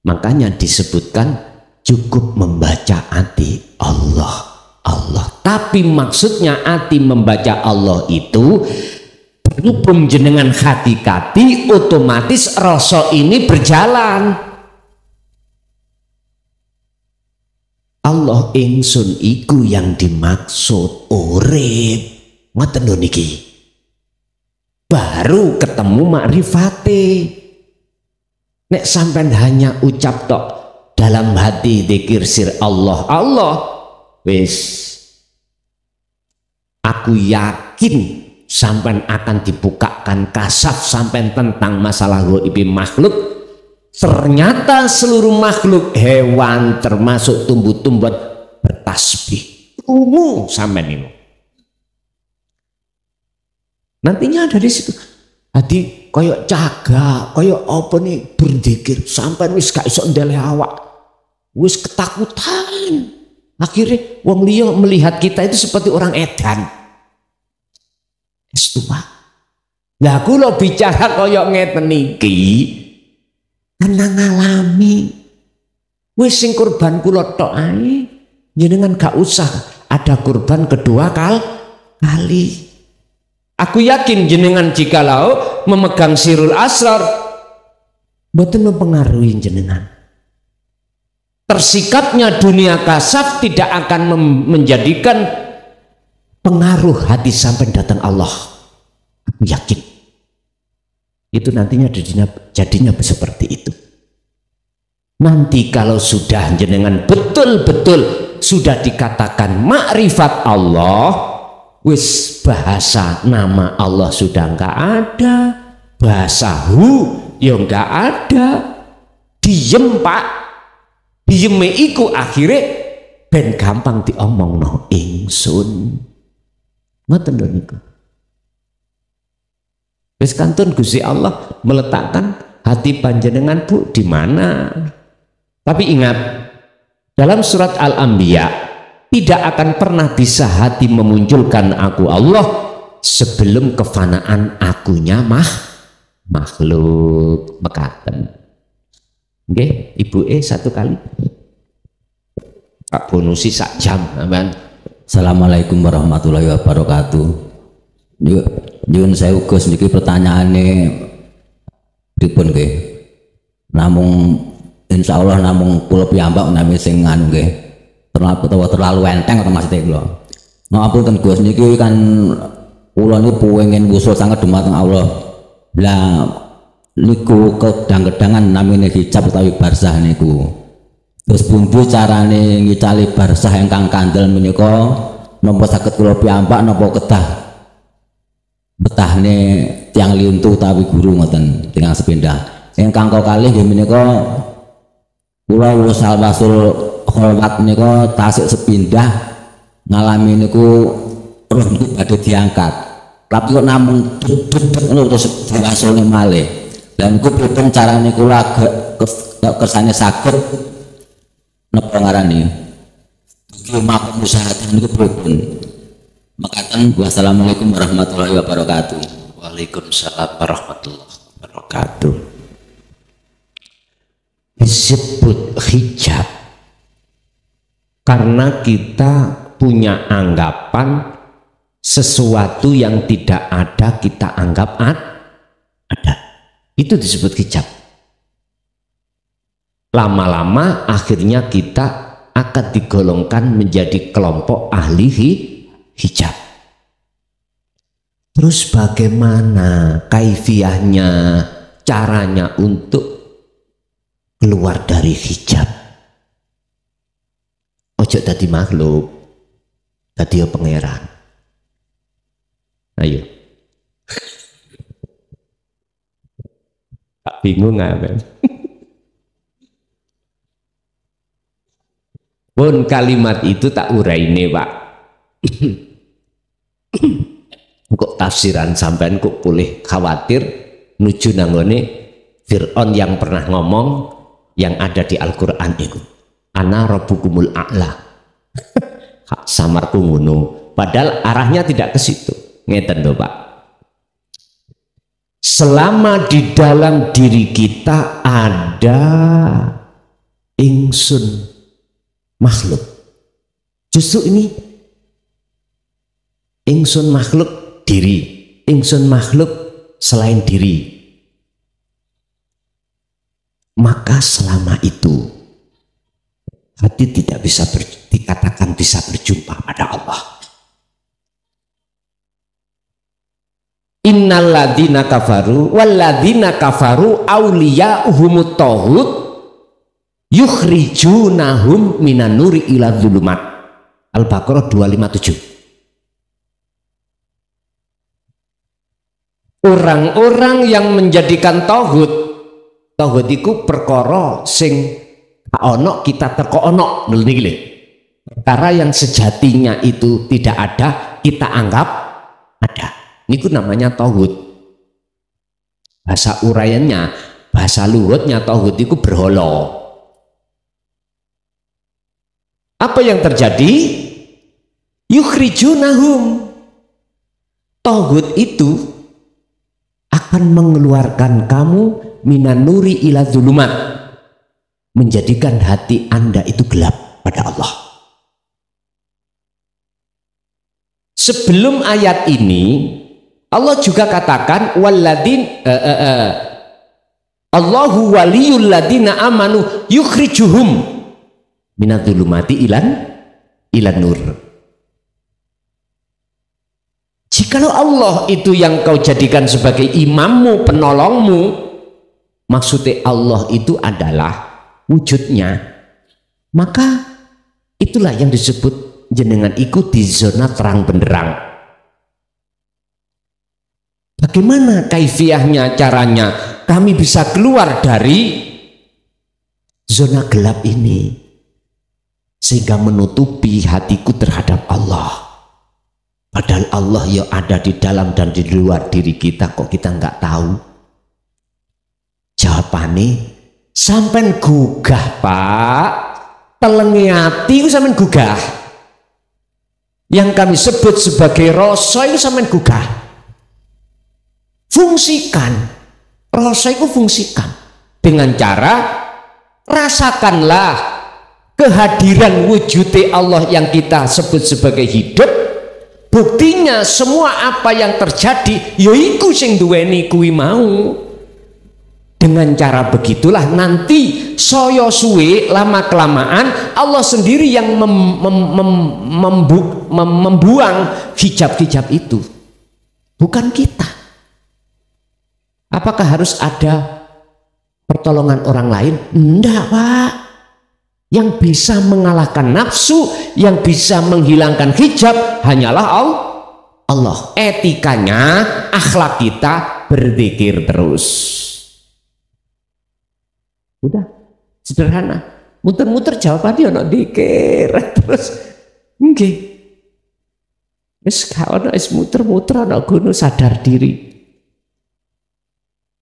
Makanya disebutkan cukup membaca ati Allah. Tapi maksudnya ati membaca Allah itu berhubung jenengan hakikati, otomatis rasa ini berjalan. Allah ingsun iku yang dimaksud urip. Ngoten lho niki. Baru ketemu makrifate. Nek sampean hanya ucap tok dalam hati dzikir sir Allah, wis aku yakin sampean akan dibukakan kasaf sampean tentang masalah gaib makhluk. Ternyata seluruh makhluk, hewan termasuk tumbuh-tumbuhan bertasbih. Umum sampean ini. Nantinya ada di situ. Hati koyok caga, koyok apa nih berzikir sampai wis gak iso ndeleh awak, wis ketakutan. Akhirnya wong liya melihat kita itu seperti orang edan. Estu Pak. Lah kula bicara koyok ngeten iki karena ngalami. Wis sing kurban kula tok ae, jenengan gak usah ada kurban kedua kali. Aku yakin jenengan jikalau memegang sirul asrar betul mempengaruhi jenengan. Tersikapnya dunia kasaf tidak akan menjadikan pengaruh hati sampai datang Allah. Aku yakin itu nantinya jadinya seperti itu. Nanti kalau sudah jenengan betul-betul sudah dikatakan makrifat Allah, wis bahasa nama Allah sudah enggak ada, bahasa hu ya enggak ada, diem Pak. Dieme iku akhirnya ben gampang diomongno ingsun. Ngoten lho niku. Wis kantun Gusti Allah meletakkan hati panjenengan Bu di mana. Tapi ingat, dalam surat Al-Anbiya tidak akan pernah bisa hati memunculkan aku Allah sebelum kefanaan akunya makhluk mekaten. Nggih, Ibu satu kali. Pak bonusi sak jam, aman. Assalamualaikum warahmatullahi wabarakatuh. Nyuwun sewu Gus niki pertanyaane pripun nggih? Namung insyaallah namung kula piyambak nami sing anu nggih. Terlalu enteng atau maksudnya kula. Ngapunten Gus niki kan kula niku pengen wusul sanget dumateng Allah. Lah niku kedang-kedangan namine hijab utawi barzah niku. Terus pundi carane ngicali barzah ingkang kandel menika napa saged kula piyambak napa kedah betahne tiyang liuntu utawi guru ngoten tiyang sepindah. Ingkang kalih nggih menika kula wusal wasul kholwat menika tasik sepindah ngalami niku roh niku badhe diangkat. Tapi kok namung ngono terus diwasone malih. Dan niku pripun carane kula kersane saged napa ngarani iki makom usaha niku pripun makaten. Wassalamualaikum warahmatullahi wabarakatuh. Waalaikumsalam warahmatullahi wabarakatuh. Disebut hijab karena kita punya anggapan sesuatu yang tidak ada kita anggap ada. Itu disebut hijab. Lama-lama akhirnya kita akan digolongkan menjadi kelompok ahli hijab. Terus bagaimana kaifiyahnya, caranya untuk keluar dari hijab? Ojo dadi makhluk, dadi pangeran. Ayo. Tak bingung apa? Pun kalimat itu tak uraine Pak. Kok tafsiran sampean kok boleh khawatir nuju nanggone Fir'aun yang pernah ngomong yang ada di Al-Quran itu. Ana rabbukumul a'la. Hak samarku ngono. Padahal arahnya tidak ke situ. Ngeten lho Pak. Selama di dalam diri kita ada ingsun makhluk, justru ini ingsun makhluk diri, ingsun makhluk selain diri, maka selama itu hati tidak bisa dikatakan bisa berjumpa pada Allah. Innal ladzina kafaru wal ladzina kafaru awliya'uhumut taghut yukhrijunahum minan nuri ila dzulumat. Al-Baqarah 257. Orang-orang yang menjadikan tauhid iku perkara sing ono kita teko ono niki. Perkara yang sejatinya itu tidak ada kita anggap ada. Niku namanya tauhid. Bahasa uraiannya, bahasa luhutnya tauhid iku berhala. Apa yang terjadi? Yukhrijunahum. Tauhid itu akan mengeluarkan kamu minan nuri ila dzulumat, menjadikan hati Anda itu gelap pada Allah. Sebelum ayat ini Allah juga katakan walladzin Allahu waliyul ladzina amanu yukhrijuhum minadzulumati ilan nur. Jikalau Allah itu yang kau jadikan sebagai imammu, penolongmu, maksudnya Allah itu adalah wujudnya, maka itulah yang disebut jenengan ikut di zona terang benderang. Bagaimana kaifiahnya, caranya kami bisa keluar dari zona gelap ini? sehingga menutupi hatiku terhadap Allah. Padahal Allah ya ada di dalam dan di luar diri kita, kok kita nggak tahu. Jawabannya, sampean gugah Pak, telengi hati itu sampean gugah. Yang kami sebut sebagai rasa itu sampean gugah. Fungsikan, rasa itu fungsikan dengan cara rasakanlah kehadiran wujud Allah yang kita sebut sebagai hidup. Buktinya semua apa yang terjadi yaiku sing duweni kuwi mau. Dengan cara begitulah nanti soyo suwe lama kelamaan Allah sendiri yang membuang hijab-hijab itu, bukan kita. Apakah harus ada pertolongan orang lain? Enggak Pak. Yang bisa mengalahkan nafsu, yang bisa menghilangkan hijab hanyalah Allah. Etikanya, akhlak kita berzikir terus. Udah, sederhana. Muter-muter jawabannya ono dzikir terus. Nggih. Wis gak ono wis muter-muter ono gunung sadar diri.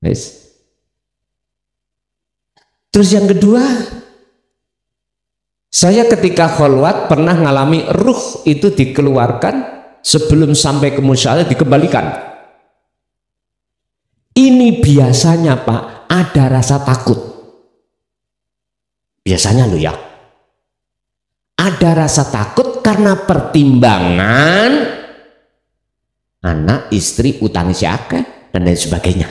Wis. Terus yang kedua, saya ketika kholwat pernah ngalami ruh itu dikeluarkan sebelum sampai ke musyawarah dikembalikan. Ini biasanya Pak ada rasa takut. Biasanya lo ya. Ada rasa takut karena pertimbangan anak, istri, utang siake dan lain sebagainya.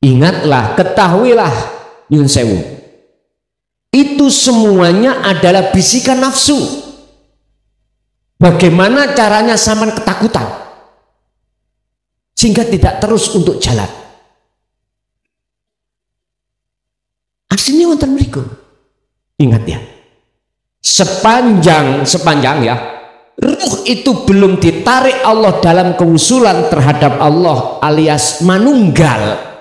Ingatlah, ketahuilah nyun sewu, itu semuanya adalah bisikan nafsu. Bagaimana caranya sampean ketakutan sehingga tidak terus untuk jalan? Aslinya wonten mriku. Ingat ya, sepanjang ya ruh itu belum ditarik Allah dalam kewusulan terhadap Allah alias manunggal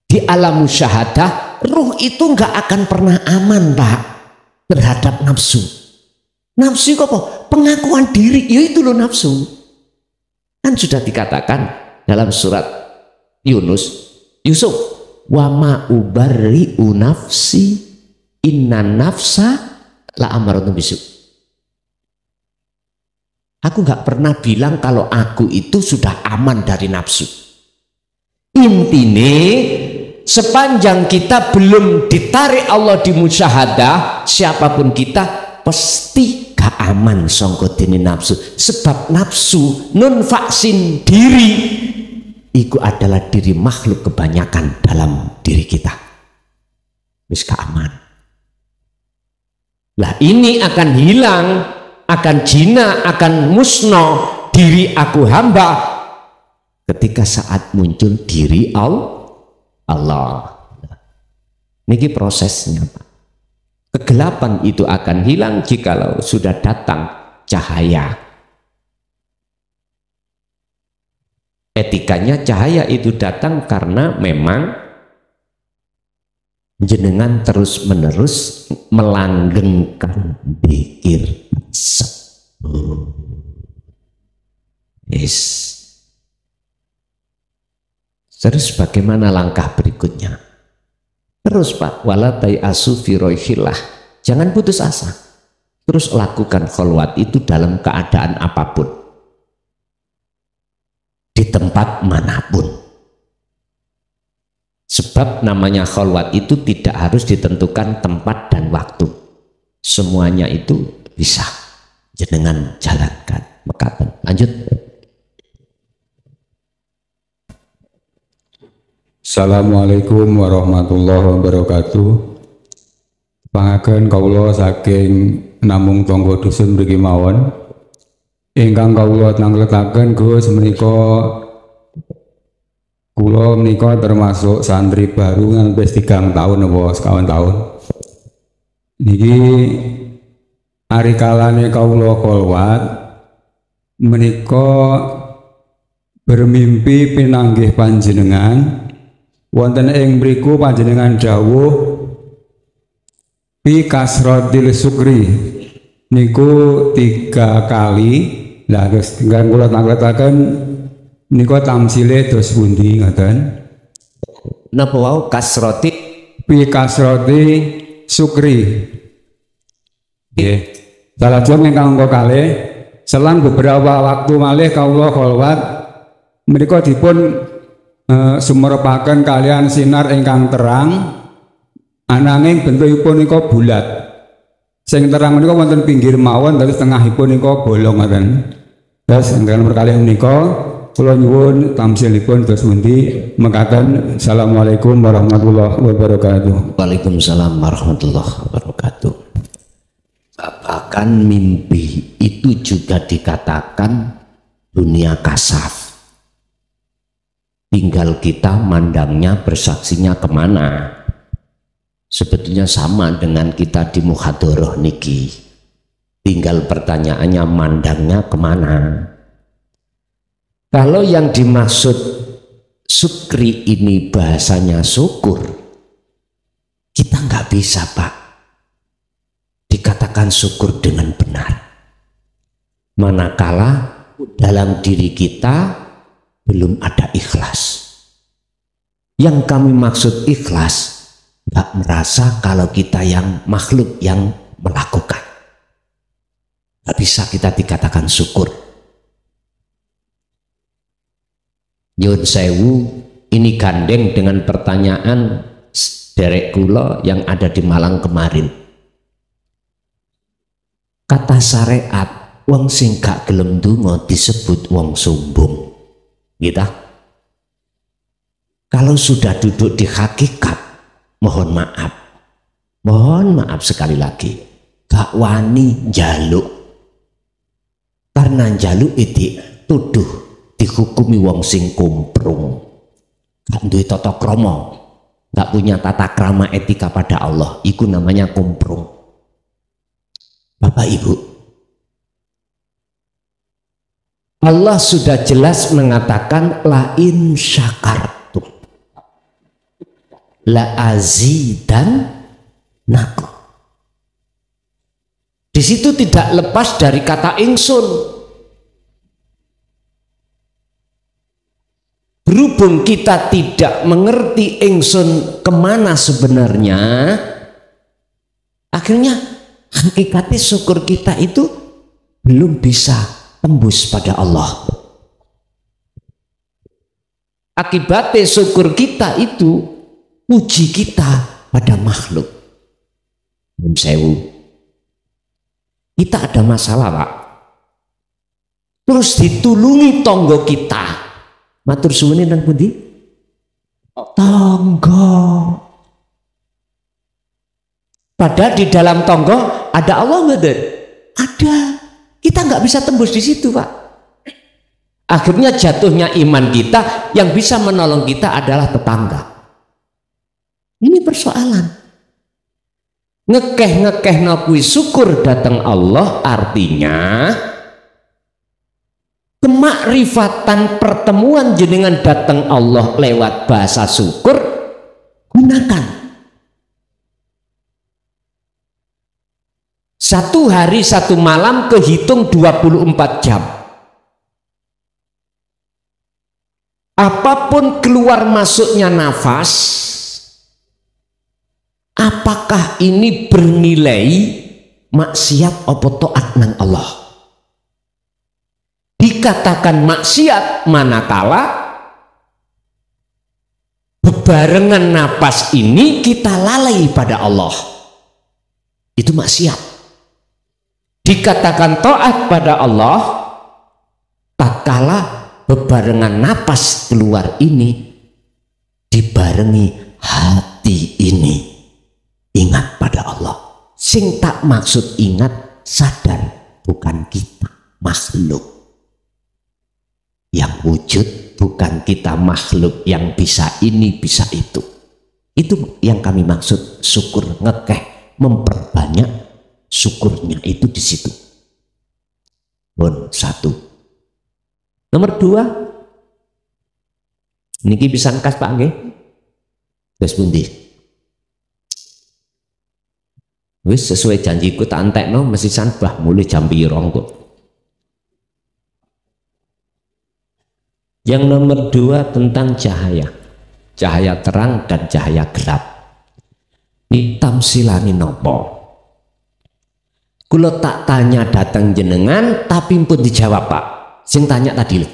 di alam musyahadah, ruh itu nggak akan pernah aman Pak terhadap nafsu. Nafsu itu apa? Pengakuan diri, ya itu loh nafsu. Kan sudah dikatakan dalam surat Yusuf, wa ma ubarri'u nafsi inna nafsa la amaratun bisu. Aku nggak pernah bilang kalau aku itu sudah aman dari nafsu. Intine sepanjang kita belum ditarik Allah di musyahadah, siapapun kita pasti gak aman sangka dene nafsu. Sebab nafsu nun vaksin diri itu adalah diri makhluk kebanyakan dalam diri kita. Wis gak aman. Lah ini akan hilang, akan jina, akan musnah diri aku hamba ketika saat muncul diri Allah. Niki prosesnya Pak. Kegelapan itu akan hilang jikalau sudah datang cahaya. Etikanya cahaya itu datang karena memang jenengan terus menerus melanggengkan dzikir tersebut. Yes. Terus bagaimana langkah berikutnya? Terus Pak, wala tayasu fi roihillah. Jangan putus asa. Terus lakukan kholwat itu dalam keadaan apapun. Di tempat manapun. Sebab namanya kholwat itu tidak harus ditentukan tempat dan waktu. Semuanya itu bisa jenengan jalankan. Mekaten. Lanjut. Assalamualaikum warahmatullahi wabarakatuh. Pangaken kawula saking namung tangga dusun mriki mawon. Ingkang kawula tangletaken Gus menika kula menika termasuk santri baru ngantos 3 tahun apa sekawan tahun. Niki ari kalane kawula kholwat menika bermimpi pinanggih panjenengan wonten ing mriku panjenengan dawuh fi kasratil sukri niku 3 kali. Lah terus tinggal kula tangletaken niku tamsile dos pundi ngoten. Napa wau kasroti Fi kasrati sukri. Nggih. Salajeng ingkang angka kalih selang beberapa waktu malih kawula kholwat menika dipun sumerepaken kalian sinar ingkang terang ananging bentukipun nika bulat. Sing terang menika wonten pinggir mawon terus tengahipun nika bolong ngoten. Terus ingkang nomor kalih menika kula nyuwun tamsilipun dos pundi mekaten. Assalamualaikum warahmatullahi wabarakatuh. Waalaikumsalam warahmatullahi wabarakatuh. Bahkan mimpi itu juga dikatakan dunia kasaf. Tinggal kita mandangnya, bersaksinya kemana. Sebetulnya sama dengan kita di muhadharah niki. Tinggal pertanyaannya mandangnya kemana. Kalau yang dimaksud sukri ini bahasanya syukur, kita nggak bisa Pak dikatakan syukur dengan benar. Manakala dalam diri kita belum ada ikhlas. Yang kami maksud ikhlas, nggak merasa kalau kita yang makhluk yang melakukan. Nggak bisa kita dikatakan syukur. Nyuwun sewu, ini gandeng dengan pertanyaan derek kula yang ada di Malang kemarin. Kata syariat, wong sing gak gelem donga disebut wong sombong. Gitu. Kalau sudah duduk di hakikat, mohon maaf sekali lagi, gak wani njaluk. Karena njaluk itu tuduh dihukumi wong sing kumprung, gak duwe tata krama, gak punya tata krama etika pada Allah, itu namanya kumprung. Bapak Ibu, Allah sudah jelas mengatakan la in syakartum la azidannakum. Di situ tidak lepas dari kata ingsun. Berhubung kita tidak mengerti ingsun kemana sebenarnya, akhirnya hakikatnya syukur kita itu belum bisa tembus pada Allah. Akibatnya syukur kita itu puji kita pada makhluk. Kita ada masalah Pak, terus ditulungi tonggo kita. Matur suwun nang pundi? Tonggo. Padahal di dalam tonggo ada Allah nggak? Ada. Kita nggak bisa tembus di situ Pak. Akhirnya jatuhnya iman kita, yang bisa menolong kita adalah tetangga. Ini persoalan. Ngekeh kuwi syukur datang Allah, artinya kemakrifatan pertemuan jenengan datang Allah lewat bahasa syukur, gunakan. Satu hari satu malam kehitung 24 jam. Apapun keluar masuknya nafas, apakah ini bernilai maksiat apa taat nang Allah? Dikatakan maksiat manakala bebarengan napas ini kita lalai pada Allah, itu maksiat. Dikatakan taat pada Allah tatkala bebarengan napas keluar ini dibarengi hati ini ingat pada Allah. Sing tak maksud ingat, sadar bukan kita, makhluk. Yang wujud bukan kita, makhluk yang bisa ini bisa itu. Itu yang kami maksud syukur, ngekeh, memperbanyak syukurnya itu di situ. Bon, satu. Nomor dua, niki bisa ngkas Pak nggih. Terus pundi? Wis sesuai janjiku tak entekno mesti sanbah mulai jam pirang kok. Yang nomor 2 tentang cahaya. Cahaya terang dan cahaya gelap. Hitam silani nopo. Kulo tak tanya datang jenengan tapi pun dijawab Pak. Sing tanya tadi loh.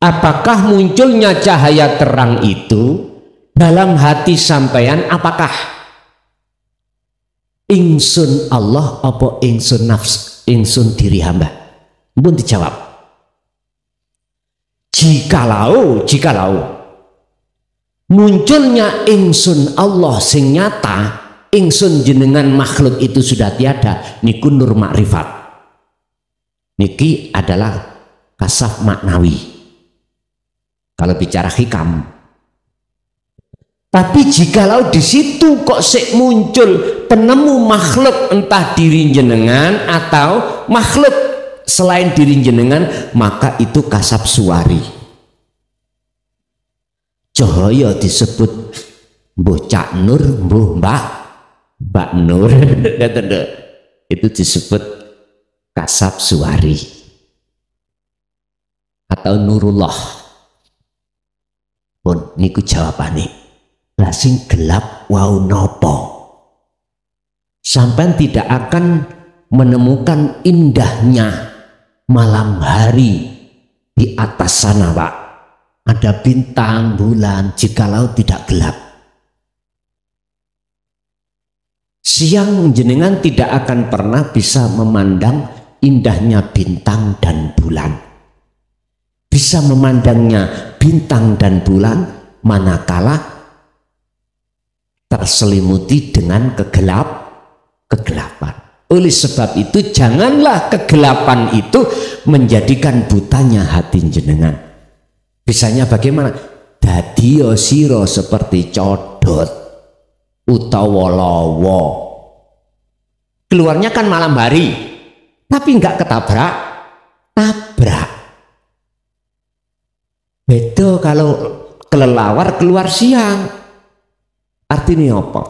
Apakah munculnya cahaya terang itu dalam hati sampeyan? Apakah ingsun Allah apa ingsun nafs, ingsun diri hamba? Pun dijawab. Jikalau munculnya ingsun Allah sing nyata, ingsun jenengan makhluk itu sudah tiada, niku nur makrifat. Niki adalah kasaf maknawi kalau bicara hikam. Tapi jikalau di situ kok sik muncul penemu makhluk entah diri jenengan atau makhluk selain diri jenengan, maka itu kasab suwari. Cahaya disebut mbuh Cak Nur, mbuh Mbak Nur. Itu disebut kasab suwari atau nurullah. Pun niku jawabane. Lah sing gelap wau nopo? Sampai tidak akan menemukan indahnya malam hari di atas sana Pak. Ada bintang, bulan, jikalau tidak gelap. Siang jenengan tidak akan pernah bisa memandang indahnya bintang dan bulan. Bisa memandangnya bintang dan bulan manakala terselimuti dengan kegelapan. Oleh sebab itu janganlah kegelapan itu menjadikan butanya hati jenengan. Bisanya bagaimana? Dadi sira seperti codot utawa lawa. Keluarnya kan malam hari, tapi enggak tabrak. Beda kalau kelelawar keluar siang. Artinya apa?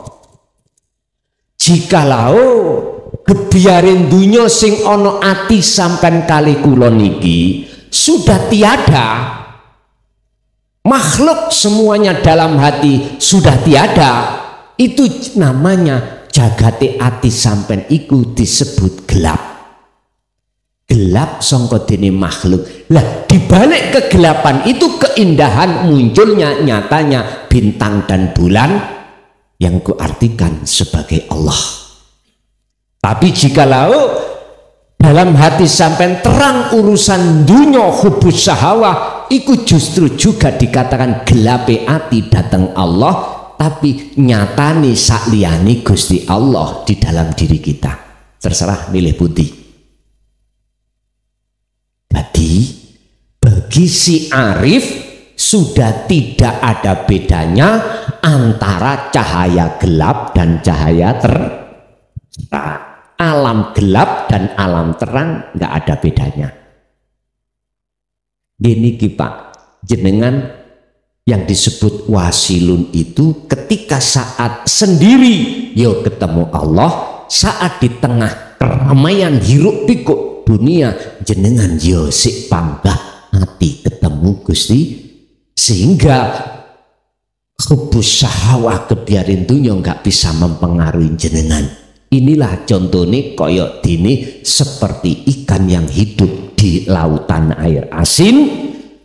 Jikalau kebiarin dunya sing ono ati sampean kali kula niki sudah tiada, makhluk semuanya dalam hati sudah tiada, itu namanya jagate ati sampean iku disebut gelap. Gelap sangka dene makhluk. Lah dibalik kegelapan itu keindahan munculnya nyatanya bintang dan bulan yang kuartikan sebagai Allah. Tapi jikalau dalam hati sampean terang urusan dunya hubus sahawah, iku justru juga dikatakan gelape ati datang Allah, tapi nyatane sakliyane Gusti Allah di dalam diri kita. Terserah milih putih. Jadi bagi si arif sudah tidak ada bedanya antara cahaya gelap dan cahaya terang. Alam gelap dan alam terang nggak ada bedanya. Gini Pak, jenengan yang disebut wasilun itu ketika saat sendiri yo ketemu Allah, saat di tengah keramaian hiruk pikuk dunia jenengan yo sik panggah hati ketemu Gusti, sehingga hubus sahawah kebiarin dunia nggak bisa mempengaruhi jenengan. Inilah contohnya koyok dini seperti ikan yang hidup di lautan air asin,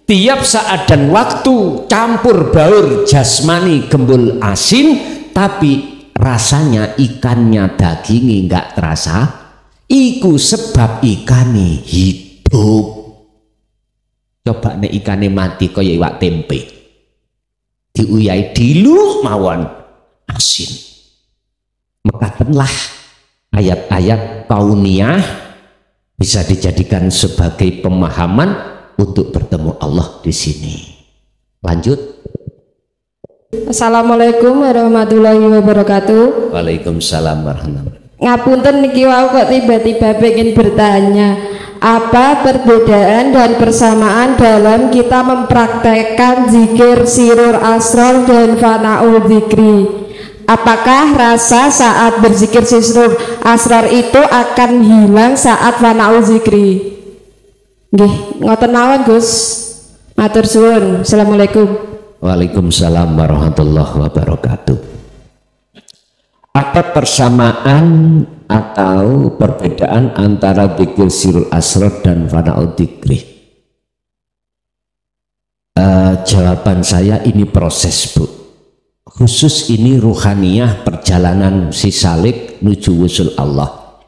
tiap saat dan waktu campur baur jasmani gembul asin, tapi rasanya ikannya dagingi nggak terasa. Iku sebab ikannya hidup. Coba nih ikannya mati koyok iwak tempe, diuyai dilu mawon asin. Mekatenlah ayat-ayat kauniyah bisa dijadikan sebagai pemahaman untuk bertemu Allah di sini. Lanjut. Assalamualaikum warahmatullahi wabarakatuh. Waalaikumsalam warahmatullahi wabarakatuh. Ngapunten niki wau kok tiba-tiba pengen bertanya. Apa perbedaan dan persamaan dalam kita mempraktekkan zikir sirur asror dan fana'ul zikri? Apakah rasa saat berzikir sirur asror itu akan hilang saat fana'ul zikri? Nggih, ngoten mawon Gus. Matur suwun. Assalamualaikum. Waalaikumsalam warahmatullahi wabarakatuh. Apa persamaan atau perbedaan antara zikir sirul asrar dan fana'ul dzikri? Jawaban saya ini proses, Bu. Khusus ini ruhaniyah perjalanan si salik menuju wusul Allah.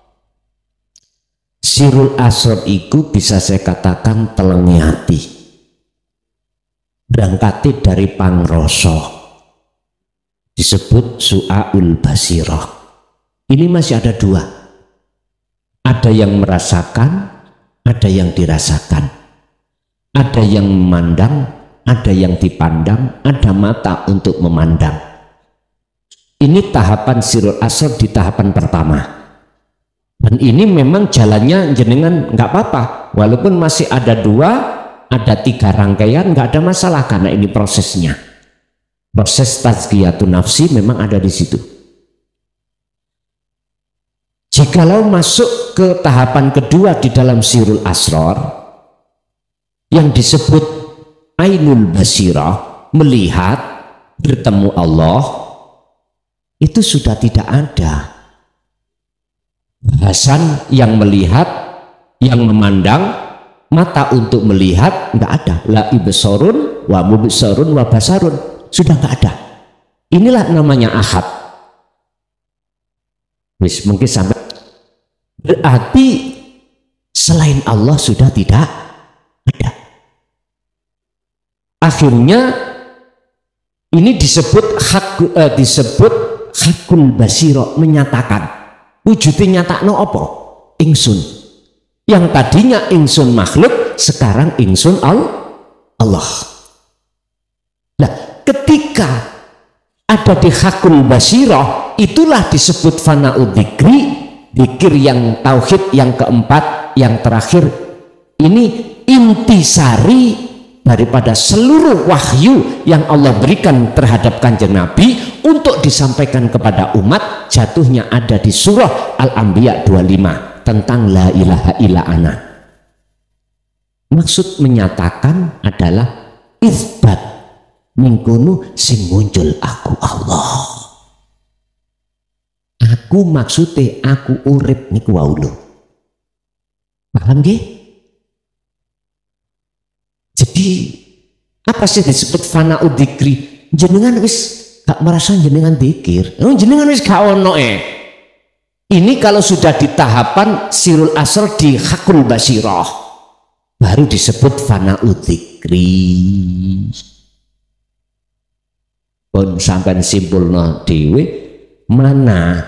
Sirul asrar itu bisa saya katakan telengi hati, berangkati dari pangroso, disebut su'aul basirah. Ini masih ada dua, ada yang merasakan, ada yang dirasakan, ada yang memandang, ada yang dipandang, ada mata untuk memandang. Ini tahapan sirul asrar di tahapan pertama, dan ini memang jalannya jenengan nggak apa-apa, walaupun masih ada dua, ada tiga rangkaian, nggak ada masalah karena ini prosesnya. Proses tazkiyatun nafsi memang ada di situ. Jikalau masuk ke tahapan kedua di dalam sirul asrar yang disebut ainul basirah, melihat, bertemu Allah, itu sudah tidak ada bahasan yang melihat, yang memandang, mata untuk melihat, nggak ada. La ibsarun wa mubsarun wa basarun, sudah nggak ada. Inilah namanya ahad. Wis mungkin sampai berarti selain Allah sudah tidak ada. Akhirnya ini disebut hakul basiro, menyatakan wujudnya nyatakno apa? Ingsun. Yang tadinya ingsun makhluk, sekarang ingsun Allah. Nah, ketika ada di hakul basirah, itulah disebut fana'ul dzikri, dzikir yang tauhid yang keempat, yang terakhir. Ini intisari daripada seluruh wahyu yang Allah berikan terhadap Kanjeng Nabi untuk disampaikan kepada umat, jatuhnya ada di surah Al-Anbiya 25 tentang la ilaha illa ana. Maksud menyatakan adalah isbat mingkunu sing muncul aku Allah. Aku maksudnya aku urip niku wau lho. Paham nggih? Jadi apa sih disebut fana'ul dzikri? Jenengan wis gak merasa jenengan dzikir. Jenengan wis gak ono Ini kalau sudah di tahapan sirul asrar di hakul basirah, baru disebut fana'ul dzikri. Pun sampai simpulno dhewe mana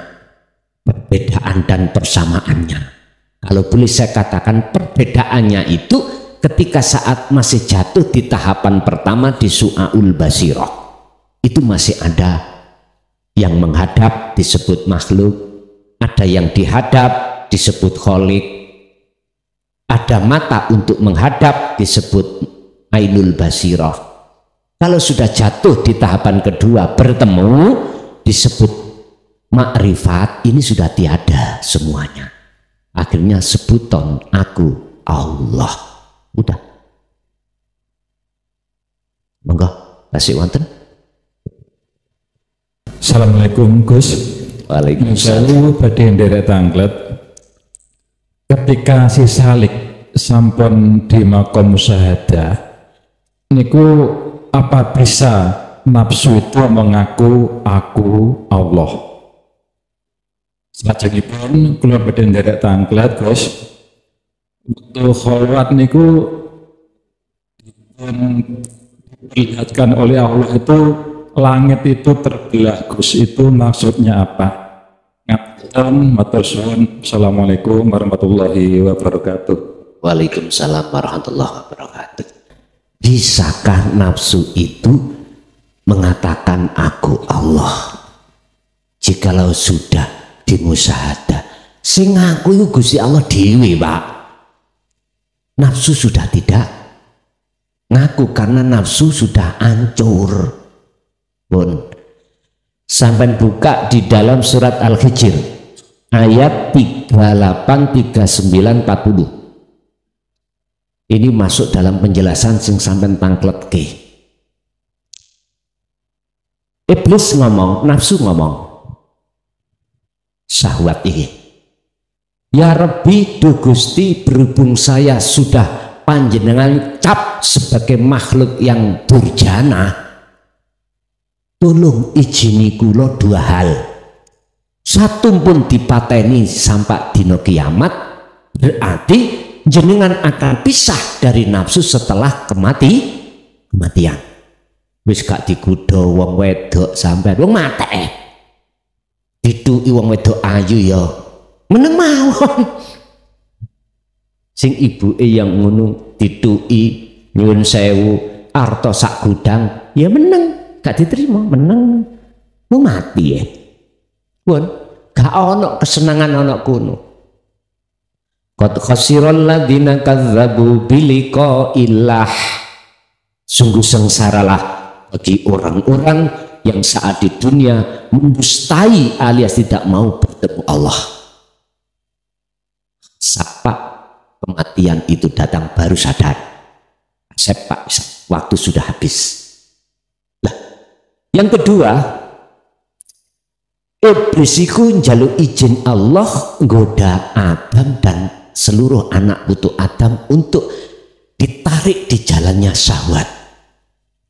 perbedaan dan persamaannya. Kalau boleh saya katakan perbedaannya itu ketika saat masih jatuh di tahapan pertama di su'aul basirah, itu masih ada yang menghadap disebut makhluk, ada yang dihadap disebut kholik, ada mata untuk menghadap disebut ainul basirah. Kalau sudah jatuh di tahapan kedua bertemu disebut makrifat, ini sudah tiada semuanya. Akhirnya sebuton aku Allah. Udah. Monggo, kasih wonten. Assalamualaikum Gus. Waalaikumsalam. Badhe nderek tanglet. Ketika si salik sampun di makom musyahadah, niku apa bisa nafsu itu mengaku aku Allah? Salajengipun kula badhe nderek tanglet Gus. Untuk kholwat niku diperlihatkan oleh Allah itu langit itu terbelah Gus, itu maksudnya apa? Ngaten matur suwun. Assalamualaikum warahmatullahi wabarakatuh. Waalaikumsalam warahmatullahi wabarakatuh. Bisakah nafsu itu mengatakan aku Allah? Jikalau sudah dimusyahadah, sing ngaku itu Gusti Allah dhewe, Pak. nafsu sudah tidak ngaku karena nafsu sudah hancur. Pun sampai buka di dalam surat Al-Hijr ayat 38, 39, 40. Ini masuk dalam penjelasan sing sampai tangklet ke. Iblis ngomong, nafsu ngomong, syahwat ini, ya Rabbi, du Gusti, berhubung saya sudah panjenengan cap sebagai makhluk yang durjana, tolong izini kula dua hal. Satu pun dipateni sampai dino kiamat, berarti jenengan akan pisah dari nafsu setelah kematian. Wis gak digudo wong wedok sampai wong mate. Diduki wong wedok ayu ya meneng mawon. Sing ibuke yang ngono diduki nyuwun sewu arta sak gudang ya meneng, gak diterima meneng. Wong mati ya. Pun gak ono kesenangan ono kono. Qad khasiral ladzina kazzabu biliqa'illah. Sungguh sengsaralah bagi orang-orang yang saat di dunia mendustai alias tidak mau bertemu Allah. Sapa kematian itu datang baru sadar, sepak waktu sudah habis. Lah, yang kedua, iblis iku njaluk izin Allah nggoda Adam dan seluruh anak putu Adam untuk ditarik di jalannya syahwat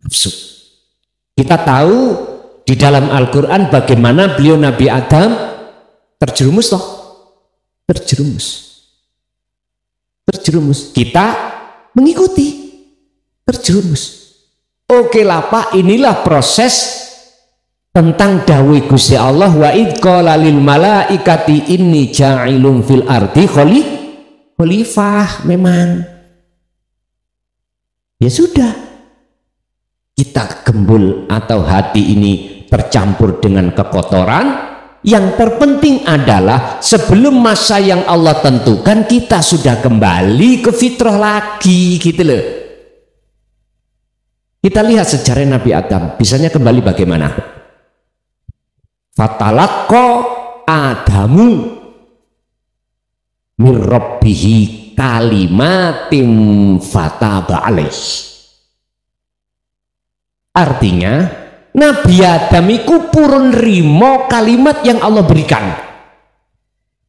nafsu. Kita tahu di dalam Al-Quran bagaimana beliau Nabi Adam terjerumus toh, terjerumus. Kita mengikuti, terjerumus. Oke lah Pak, inilah proses tentang dawuh Gusti Allah, wa id qala lil malaikati inni ja'ilun fil ardi khalifah. Memang ya sudah, kita gembul atau hati ini tercampur dengan kekotoran. Yang terpenting adalah sebelum masa yang Allah tentukan kita sudah kembali ke fitrah lagi, gitu loh. Kita lihat sejarah Nabi Adam, bisanya kembali bagaimana? Fatalaqqa Adamu min rabbihi kalimatin fataba alaih. Artinya Nabi Adam iku purun rimo kalimat yang Allah berikan.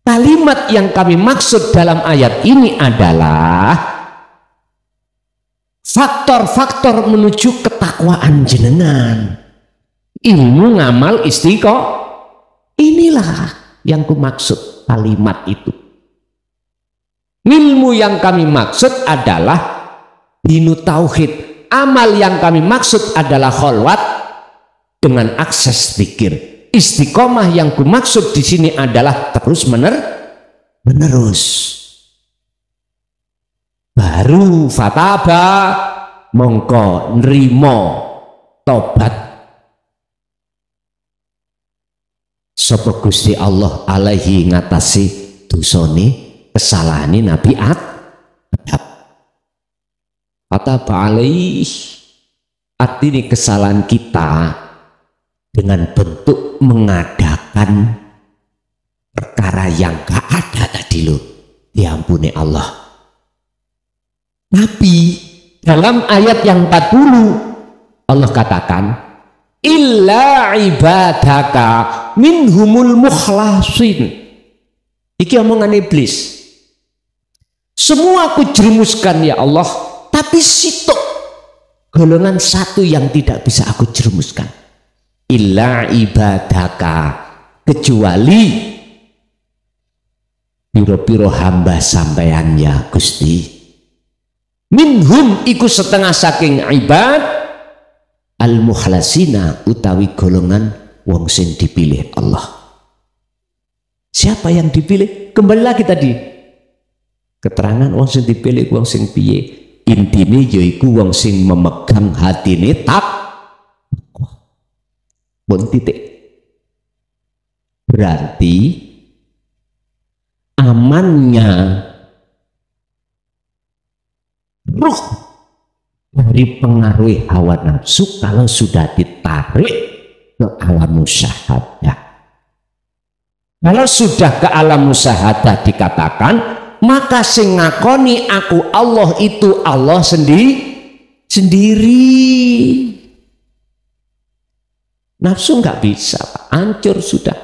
Kalimat yang kami maksud dalam ayat ini adalah faktor-faktor menuju ketakwaan jenengan. Ilmu, ngamal, istiqomah. Inilah yang kumaksud kalimat itu. Ilmu yang kami maksud adalah dinu tauhid. Amal yang kami maksud adalah kholwat dengan akses zikir. Istiqomah yang kumaksud di sini adalah terus menerus. Baru fataba mongko nrimo tobat sapa Gusti Allah alaihi ngatasi dosane kesalahane Nabi Adam. Fataba alaih artinya kesalahan kita dengan bentuk mengadakan perkara yang gak ada tadi loh, diampuni Allah. Tapi dalam ayat yang 40 Allah katakan illa ibadaka minhumul mukhlasin. Iki omongan iblis. Semua aku jerumuskan ya Allah, tapi sitok golongan satu yang tidak bisa aku jerumuskan. Illa ibadaka, kecuali piro-piro hamba sampean ya Gusti. Minhum iku setengah saking ibad al mukhlasina utawi golongan wong sing dipilih Allah. Siapa yang dipilih? Kembali lagi tadi keterangan wong sing dipilih wong sing piye. Intine yaiku wong sing memegang hatine takwa. Pun titik. Berarti amannya ruh dari pengaruh hawa nafsu kalau sudah ditarik ke alam musyahadah. Kalau sudah ke alam musyahadah dikatakan, maka sing ngakoni aku Allah itu Allah sendiri. Nafsu nggak bisa, Pak. Hancur sudah.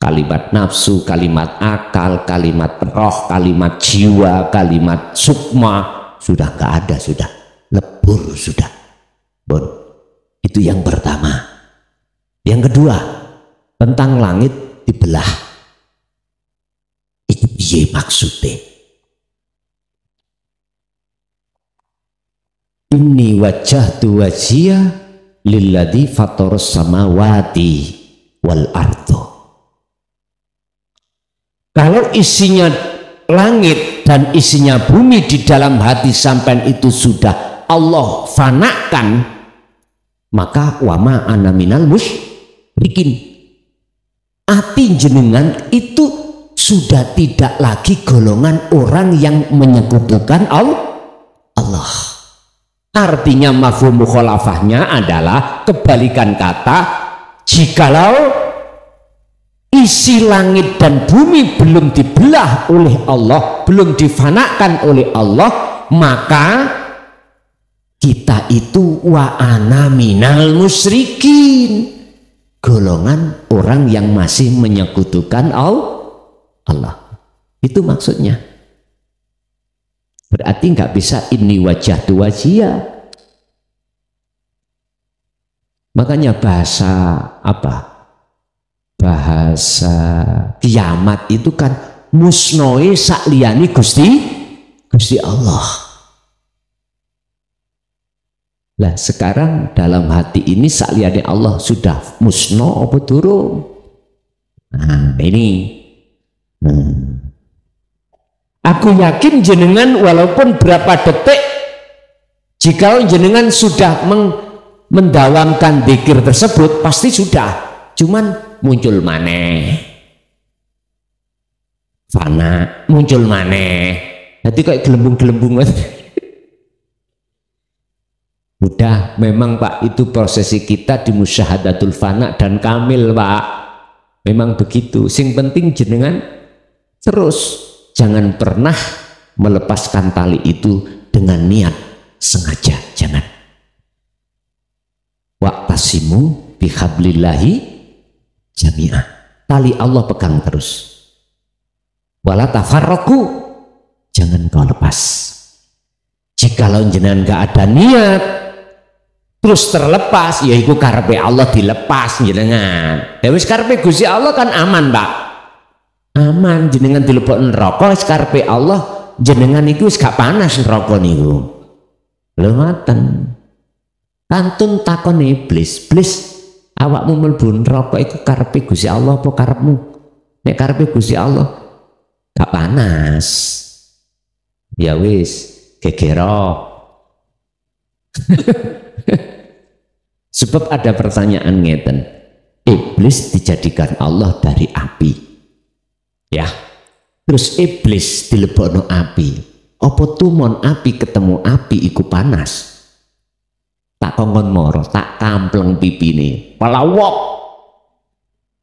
Kalimat nafsu, kalimat akal, kalimat roh, kalimat jiwa, kalimat sukma sudah nggak ada, sudah lebur sudah. Bon, itu yang pertama. Yang kedua, tentang langit dibelah. Itu piye maksudnya? Inni wajjahtu wajhiya lilladzi fataras samawati wal ardo. Kalau isinya langit dan isinya bumi di dalam hati sampean itu sudah Allah fanakan, maka wama ana minal musyrikin. Hati jenengan itu sudah tidak lagi golongan orang yang menyekutukan Allah. Artinya mafhum mukhalafahnya adalah kebalikan kata, jikalau isi langit dan bumi belum dibelah oleh Allah, belum difanakan oleh Allah, maka kita itu wa ana minal musyrikin, golongan orang yang masih menyekutukan Allah. Itu maksudnya. Berarti nggak bisa ini wajah tu wajia. Makanya bahasa apa? Bahasa kiamat itu kan musnoi sakliyani Gusti Allah. Lah sekarang dalam hati ini sakliyani Allah sudah musno apa durung? Nah ini aku yakin jenengan walaupun berapa detik, jika jenengan sudah mendawamkan dzikir tersebut pasti sudah, cuman muncul maneh fana, muncul maneh, jadi kayak gelembung-gelembung. Udah, memang Pak, itu prosesi kita di musyahadatul fana dan kamil Pak, memang begitu. Sing penting jenengan terus jangan pernah melepaskan tali itu dengan niat sengaja, jangan. Wa'tasimu bihablillahi jami'ah, tali Allah pegang terus. Wala tafarraqu, jangan kau lepas. Jikalau jenengan gak ada niat terus terlepas, ya iku karepe Allah dilepas jenengan. Ya wis karepe Gusti Allah kan aman, Pak. Aman, jenengan dilebok neraka wis karepe Allah, jenengan iku wis gak panas neraka niku. Lho ngoten. Kantun takon iblis, "Iblis, awakmu mlebu neraka iku karepe Gusti Allah apa karepmu?" Nek karepe Gusti Allah gak panas. Ya wis, gegero. Sebab ada pertanyaan ngeten, iblis dijadikan Allah dari api, ya, terus iblis dilebokno api, apa tumon api ketemu api iku panas? Tak kongkon moro, tak kampleng pipine, pelawok,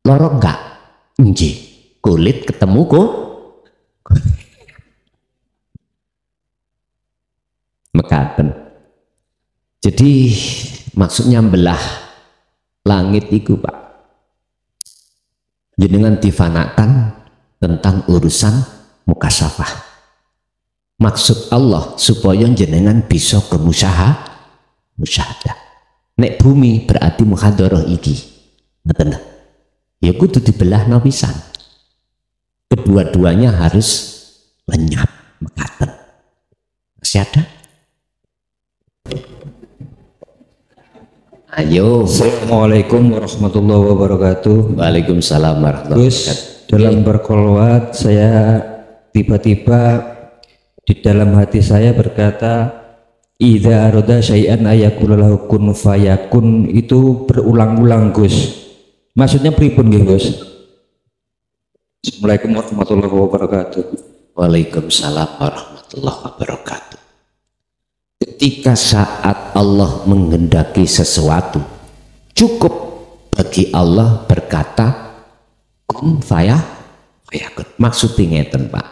loro enggak? Nggih, kulit ketemu kok mekaten. Jadi maksudnya belah langit itu Pak, jenengan difanakan tentang urusan mukasyafah. Maksud Allah supaya jenengan bisa ke musyahadah. Nek bumi berarti muhadharah iki, ngeten ta? Ya kudu dibelah pisan. Kedua-duanya harus lenyap mekaten. Masih ada? Ayo. Assalamualaikum warahmatullahi wabarakatuh. Waalaikumsalam warahmatullahi wabarakatuh. Dalam berkolwat saya tiba-tiba di dalam hati saya berkata, idza arada syai'an ayakul lahu kun fayakun, itu berulang-ulang Gus. Maksudnya pripun nggih Gus? Assalamualaikum warahmatullahi wabarakatuh. Waalaikumsalam warahmatullahi warahmatullahi wabarakatuh. Ketika saat Allah menghendaki sesuatu, cukup bagi Allah berkata kun fayakun. Maksudnya ngeten Pak,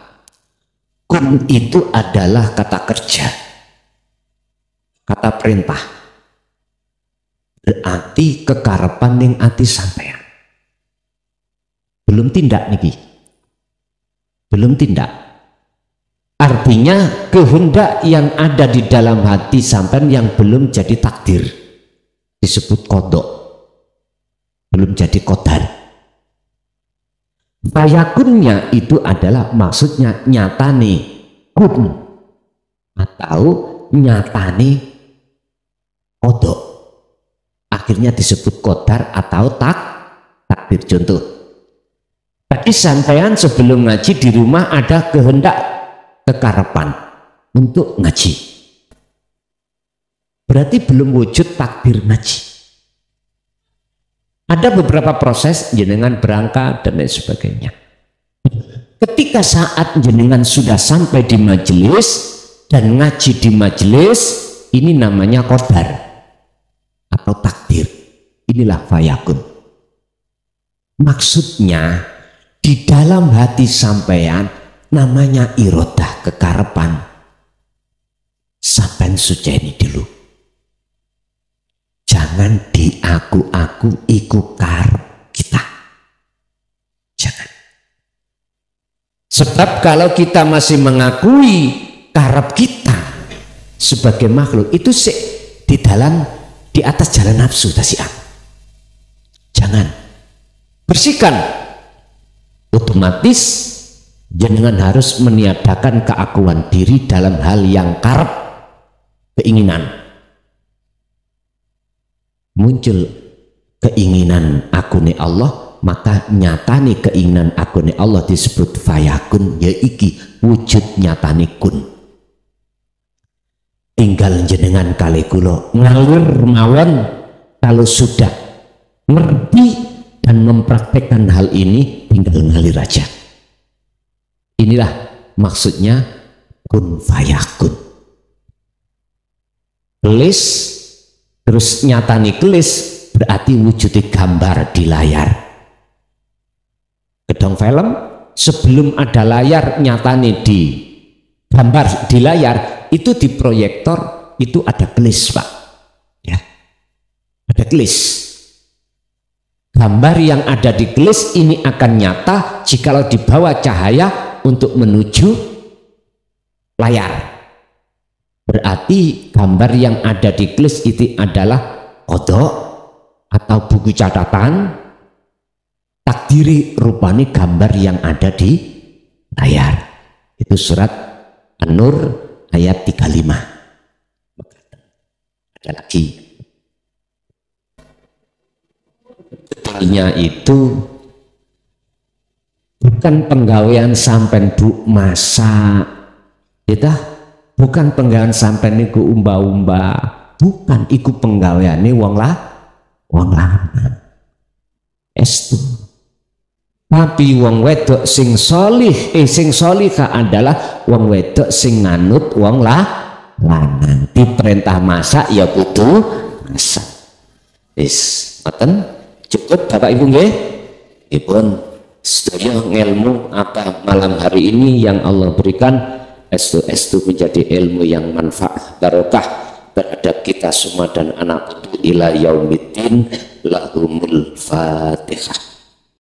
kun itu adalah kata kerja, kata perintah, berarti kekarepan ning ati sampean. Belum tindak niki, belum tindak. Artinya kehendak yang ada di dalam hati sampean yang belum jadi takdir disebut kodok, belum jadi qadar. Fayakunnya itu adalah maksudnya nyatane kun atau nyatane kodok, akhirnya disebut qadar atau takdir. Contoh, tadi sampean sebelum ngaji di rumah ada kehendak kekarepan untuk ngaji, berarti belum wujud takdir ngaji. Ada beberapa proses jenengan berangkat dan lain sebagainya. Ketika saat jenengan sudah sampai di majelis dan ngaji di majelis, ini namanya qadar atau takdir. Inilah fayakun. Maksudnya di dalam hati sampean namanya irodah, kekarepan. Sampean sujeni dulu. Jangan diaku-aku iku karep kita. Jangan. Sebab kalau kita masih mengakui karep kita sebagai makhluk, itu di atas jalan nafsu tasiah. Jangan. Bersihkan. Otomatis jenengan harus meniadakan keakuan diri dalam hal yang karep, keinginan. Muncul keinginan akune Allah, maka nyatane keinginan akune Allah disebut fayakun, yaiki wujud nyatane kun. Tinggal jenengan kali kula ngalir mawon, kalau sudah ngerti dan mempraktekkan hal ini tinggal ngalir aja. Inilah maksudnya kun fayakun. Gelis terus nyatani gelis berarti wujudnya gambar di layar. Gedong film sebelum ada layar nyatani di gambar di layar, itu di proyektor itu ada gelis Pak, ya, ada gelis. Gambar yang ada di gelis ini akan nyata jikalau dibawa cahaya untuk menuju layar. Berarti gambar yang ada di gelis itu adalah kodok atau buku catatan, takdiri rupani gambar yang ada di layar. Itu surat An-Nur ayat 35. Ada lagi. Detailnya itu bukan penggawean sampai bu masak, kita bukan penggawean sampai niku umba-umba, bukan iku penggaweane wong lanang. Estu. Tapi wong wedok sing solih, sing solihah adalah wong wedok sing nganut wong lanang. Diperintah masak ya kudu masak. Wis, ngoten cukup Bapak Ibu nggih? Ipun sedaya ilmu apa malam hari ini yang Allah berikan estu menjadi ilmu yang manfaat barokah terhadap kita semua dan anak putu ila yaumiddin. Lahumul Fatihah.